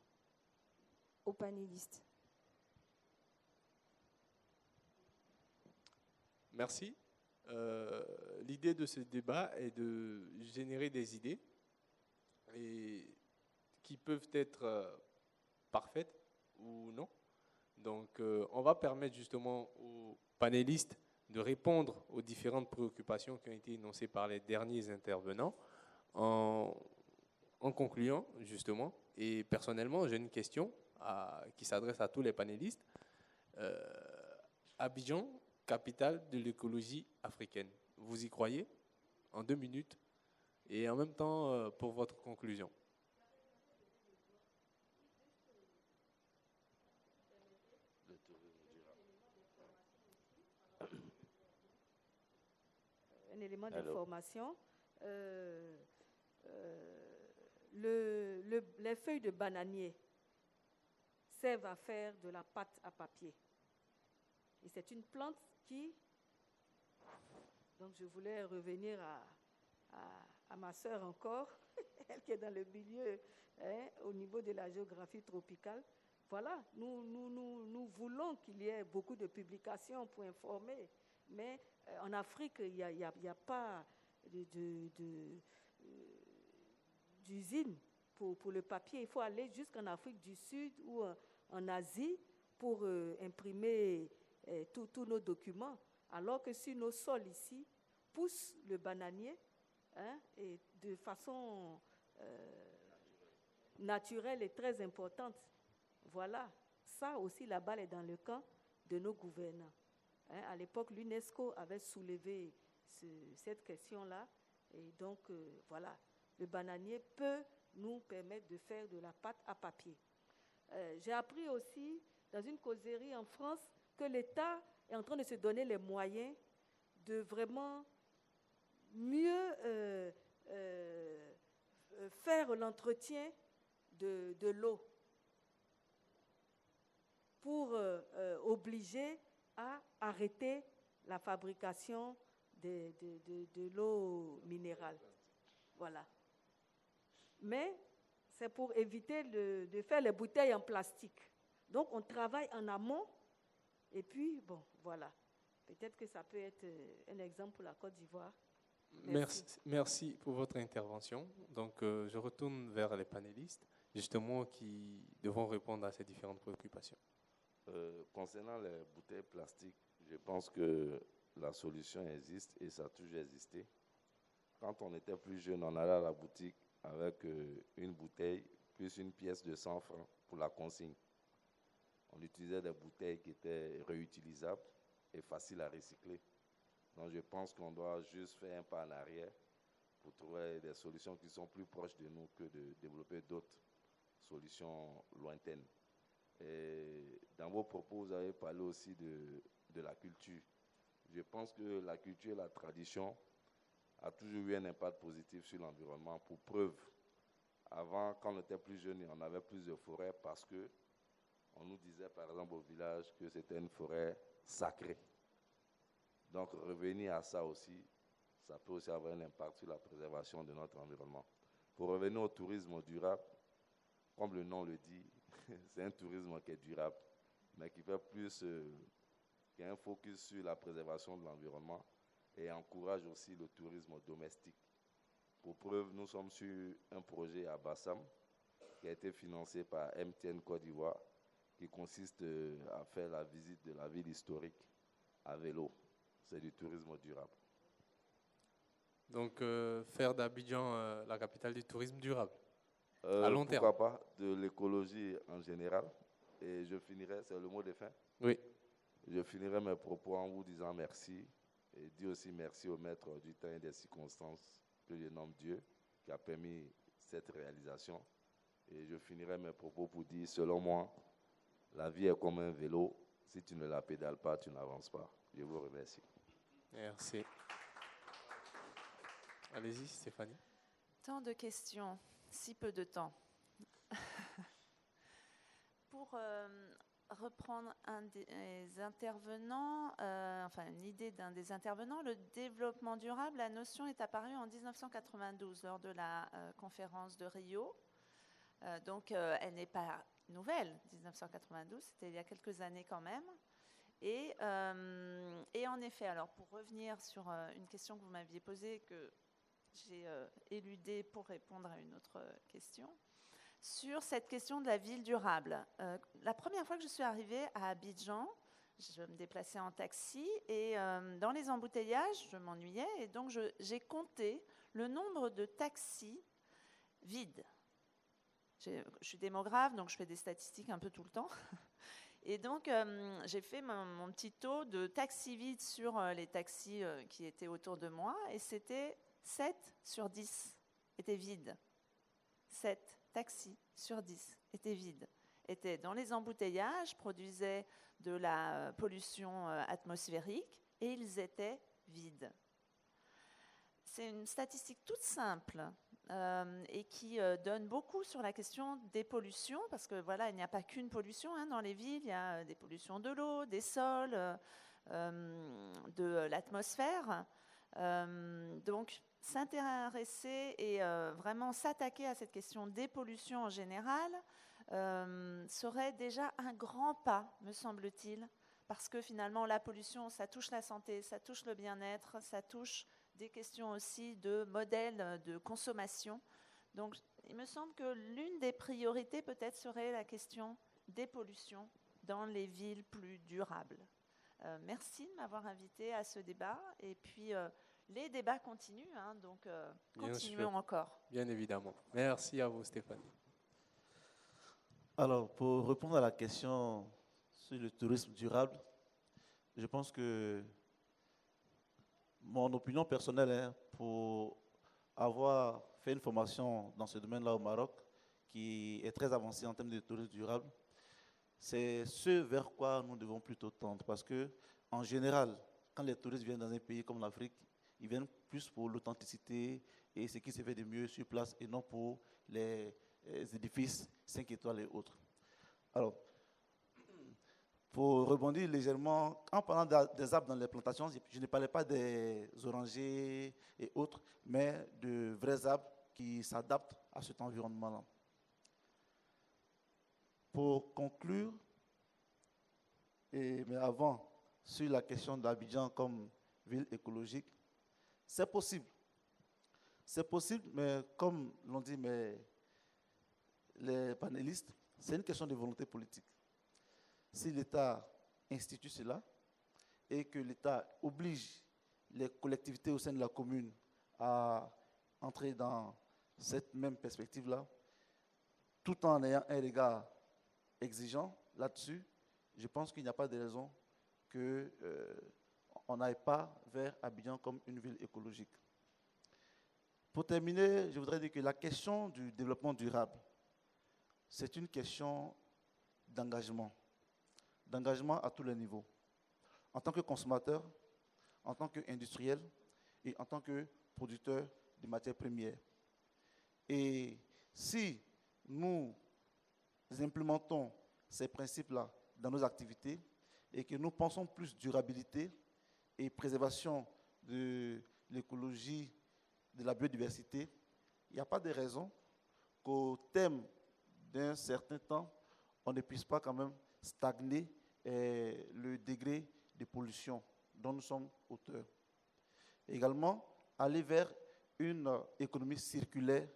aux panélistes? Merci. L'idée de ce débat est de générer des idées et qui peuvent être parfaites ou non. Donc, on va permettre justement aux panélistes de répondre aux différentes préoccupations qui ont été énoncées par les derniers intervenants en concluant justement. Et personnellement, j'ai une question qui s'adresse à tous les panélistes. Abidjan, capitale de l'écologie africaine. Vous y croyez? En 2 minutes. Et en même temps, pour votre conclusion. Un élément d'information. Les feuilles de bananier servent à faire de la pâte à papier. Et c'est une plante qui... Donc je voulais revenir à ma sœur encore, elle qui est dans le milieu, au niveau de la géographie tropicale. Voilà, nous voulons qu'il y ait beaucoup de publications pour informer, mais en Afrique, il n'y a pas d'usine pour le papier. Il faut aller jusqu'en Afrique du Sud ou en Asie pour imprimer tous nos documents, alors que sur nos sols ici, pousse le bananier et de façon naturelle et très importante. Voilà, ça aussi, la balle est dans le camp de nos gouvernants. À l'époque, l'UNESCO avait soulevé cette question-là, et donc voilà, le bananier peut nous permettre de faire de la pâte à papier. J'ai appris aussi, dans une causerie en France, que l'État est en train de se donner les moyens de vraiment mieux faire l'entretien de l'eau pour obliger à arrêter la fabrication de l'eau minérale. Voilà. Mais c'est pour éviter de faire les bouteilles en plastique. Donc, on travaille en amont. Et puis, bon, voilà. Peut-être que ça peut être un exemple pour la Côte d'Ivoire. Merci pour votre intervention. Donc, je retourne vers les panélistes, justement, qui devront répondre à ces différentes préoccupations. Concernant les bouteilles plastiques, je pense que la solution existe et ça a toujours existé. Quand on était plus jeune, on allait à la boutique, avec une bouteille plus une pièce de 100 francs pour la consigne. On utilisait des bouteilles qui étaient réutilisables et faciles à recycler. Donc je pense qu'on doit juste faire un pas en arrière pour trouver des solutions qui sont plus proches de nous que de développer d'autres solutions lointaines. Et dans vos propos, vous avez parlé aussi de la culture. Je pense que la culture et la tradition a toujours eu un impact positif sur l'environnement. Pour preuve, avant, quand on était plus jeune, on avait plus de forêts parce que on nous disait, par exemple, au village, que c'était une forêt sacrée. Donc, revenir à ça aussi, ça peut aussi avoir un impact sur la préservation de notre environnement. Pour revenir au tourisme durable, comme le nom le dit, c'est un tourisme qui est durable, mais qui fait plus, qui a un focus sur la préservation de l'environnement et encourage aussi le tourisme domestique. Pour preuve, nous sommes sur un projet à Bassam qui a été financé par MTN Côte d'Ivoire, qui consiste à faire la visite de la ville historique à vélo. C'est du tourisme durable. Donc, faire d'Abidjan la capitale du tourisme durable, à long terme. Pourquoi pas, de l'écologie en général. Et je finirai, c'est le mot de fin. Oui. Je finirai mes propos en vous disant merci et dire aussi merci au maître du temps et des circonstances que je nomme Dieu, qui a permis cette réalisation. Et je finirai mes propos pour dire, selon moi, la vie est comme un vélo. Si tu ne la pédales pas, tu n'avances pas. Je vous remercie. Merci. Allez-y, Stéphanie. Tant de questions, si peu de temps. Pour reprendre un des intervenants, enfin une idée d'un des intervenants, le développement durable, la notion est apparue en 1992 lors de la conférence de Rio. Donc elle n'est pas nouvelle, 1992, c'était il y a quelques années quand même. Et en effet, alors pour revenir sur une question que vous m'aviez posée, que j'ai éludée pour répondre à une autre question, sur cette question de la ville durable. La première fois que je suis arrivée à Abidjan, je me déplaçais en taxi et dans les embouteillages, je m'ennuyais et donc j'ai compté le nombre de taxis vides. Je suis démographe, donc je fais des statistiques un peu tout le temps. Et donc, j'ai fait mon petit taux de taxis vides sur les taxis qui étaient autour de moi, et c'était 7 sur 10 étaient vides. 7 taxis sur 10 étaient vides. Étaient dans les embouteillages, produisaient de la pollution atmosphérique, et ils étaient vides. C'est une statistique toute simple et qui donne beaucoup sur la question des pollutions, parce que voilà, il n'y a pas qu'une pollution dans les villes, il y a des pollutions de l'eau, des sols, de l'atmosphère. Donc, s'intéresser et vraiment s'attaquer à cette question des pollutions en général serait déjà un grand pas, me semble-t-il, parce que finalement, la pollution, ça touche la santé, ça touche le bien-être, ça touche des questions aussi de modèles de consommation. Donc, il me semble que l'une des priorités peut-être serait la question des pollutions dans les villes plus durables. Merci de m'avoir invité à ce débat. Et puis, les débats continuent, donc continuons encore. Bien évidemment. Merci à vous, Stéphanie. Alors, pour répondre à la question sur le tourisme durable, je pense que mon opinion personnelle, pour avoir fait une formation dans ce domaine-là au Maroc, qui est très avancée en termes de tourisme durable, c'est ce vers quoi nous devons plutôt tendre. Parce que, en général, quand les touristes viennent dans un pays comme l'Afrique, ils viennent plus pour l'authenticité et ce qui se fait de mieux sur place et non pour les édifices 5 étoiles et autres. Alors, pour rebondir légèrement, en parlant des arbres dans les plantations, je ne parlais pas des orangers et autres, mais de vrais arbres qui s'adaptent à cet environnement-là. Pour conclure, mais avant, sur la question d'Abidjan comme ville écologique, c'est possible. C'est possible, mais comme l'ont dit les panélistes, c'est une question de volonté politique. Si l'État institue cela et que l'État oblige les collectivités au sein de la commune à entrer dans cette même perspective-là, tout en ayant un regard exigeant là-dessus, je pense qu'il n'y a pas de raison qu'on n'aille pas vers Abidjan comme une ville écologique. Pour terminer, je voudrais dire que la question du développement durable, c'est une question d'engagement à tous les niveaux. En tant que consommateur, en tant qu'industriel et en tant que producteur de matières premières. Et si nous implémentons ces principes-là dans nos activités et que nous pensons plus durabilité et préservation de l'écologie, de la biodiversité, il n'y a pas de raison qu'au terme d'un certain temps, on ne puisse pas quand même stagner le degré de pollution dont nous sommes auteurs. Également, aller vers une économie circulaire.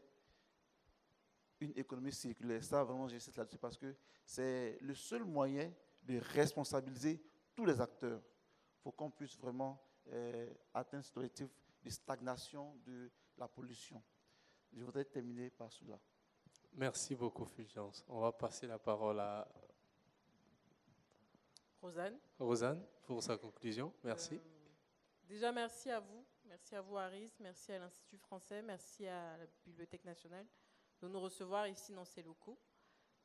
Ça, vraiment, j'insiste là-dessus parce que c'est le seul moyen de responsabiliser tous les acteurs pour qu'on puisse vraiment atteindre cet objectif de stagnation de la pollution. Je voudrais terminer par cela. Merci beaucoup, Fulgence. On va passer la parole à Rosanne pour sa conclusion. Merci. Déjà, merci à vous. Merci à vous, Aris. Merci à l'Institut français. Merci à la Bibliothèque nationale de nous recevoir ici dans ces locaux.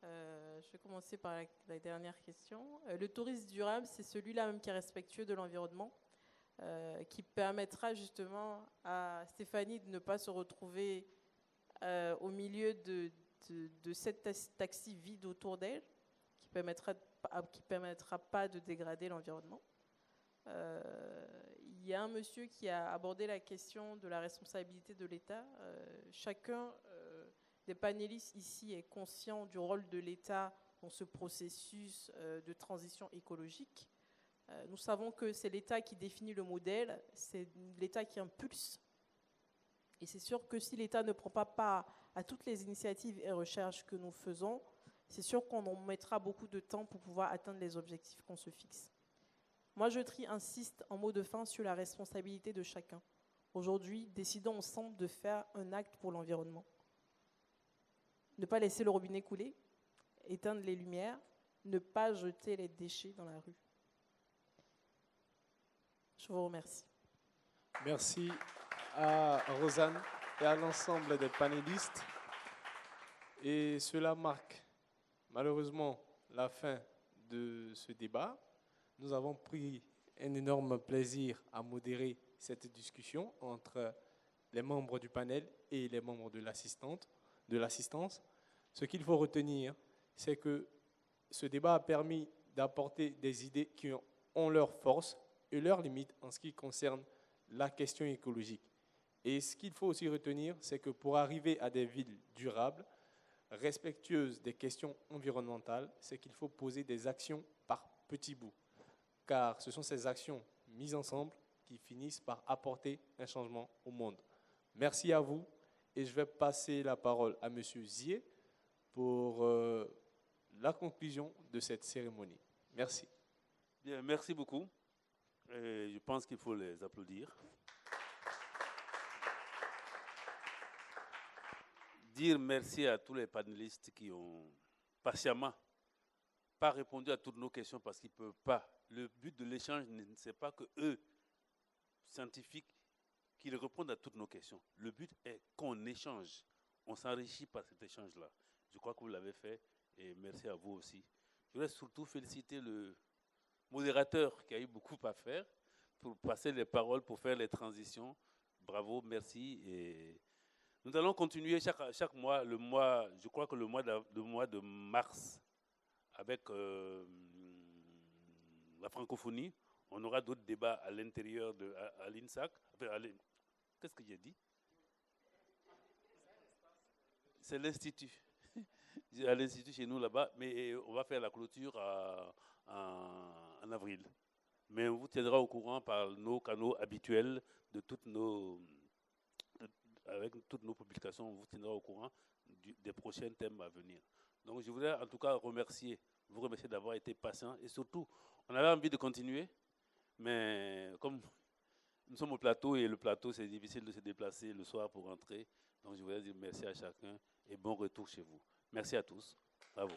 Je vais commencer par la dernière question. Le tourisme durable, c'est celui-là même qui est respectueux de l'environnement, qui permettra justement à Stéphanie de ne pas se retrouver au milieu de cette taxi vide autour d'elle, qui permettra pas de dégrader l'environnement. Il y a un monsieur qui a abordé la question de la responsabilité de l'État. Chacun des panélistes ici est conscient du rôle de l'État dans ce processus de transition écologique. Nous savons que c'est l'État qui définit le modèle, c'est l'État qui impulse. Et c'est sûr que si l'État ne prend pas part à toutes les initiatives et recherches que nous faisons, c'est sûr qu'on en mettra beaucoup de temps pour pouvoir atteindre les objectifs qu'on se fixe. Moi, insiste en mot de fin sur la responsabilité de chacun. Aujourd'hui, décidons ensemble de faire un acte pour l'environnement. Ne pas laisser le robinet couler, éteindre les lumières, ne pas jeter les déchets dans la rue. Je vous remercie. Merci à Rosanne et à l'ensemble des panélistes. Et cela marque malheureusement la fin de ce débat. Nous avons pris un énorme plaisir à modérer cette discussion entre les membres du panel et les membres de l'assistance. Ce qu'il faut retenir, c'est que ce débat a permis d'apporter des idées qui ont leur force et leurs limites en ce qui concerne la question écologique. Et ce qu'il faut aussi retenir, c'est que pour arriver à des villes durables, respectueuses des questions environnementales, c'est qu'il faut poser des actions par petits bouts. Car ce sont ces actions mises ensemble qui finissent par apporter un changement au monde. Merci à vous et je vais passer la parole à M. Zier pour la conclusion de cette cérémonie. Merci. Bien, merci beaucoup. Je pense qu'il faut les applaudir. Dire merci à tous les panélistes qui ont patiemment pas répondu à toutes nos questions parce qu'ils ne peuvent pas. Le but de l'échange, c'est pas que eux, scientifiques, qu'ils répondent à toutes nos questions. Le but est qu'on échange. On s'enrichit par cet échange-là. Je crois que vous l'avez fait et merci à vous aussi. Je voudrais surtout féliciter le modérateur qui a eu beaucoup à faire pour passer les paroles, pour faire les transitions. Bravo, merci. Et nous allons continuer chaque mois, je crois que le mois de mars, avec la francophonie, on aura d'autres débats à l'intérieur à l'INSAC. Qu'est-ce que j'ai dit? C'est l'Institut. À l'Institut chez nous là-bas, mais on va faire la clôture en avril. Mais on vous tiendra au courant par nos canaux habituels avec toutes nos publications, on vous tiendra au courant des prochains thèmes à venir. Donc je voudrais en tout cas vous remercier d'avoir été patient et surtout, on avait envie de continuer, mais comme nous sommes au plateau et le plateau c'est difficile de se déplacer le soir pour rentrer, Donc je voudrais dire merci à chacun et bon retour chez vous. Merci à tous. Bravo.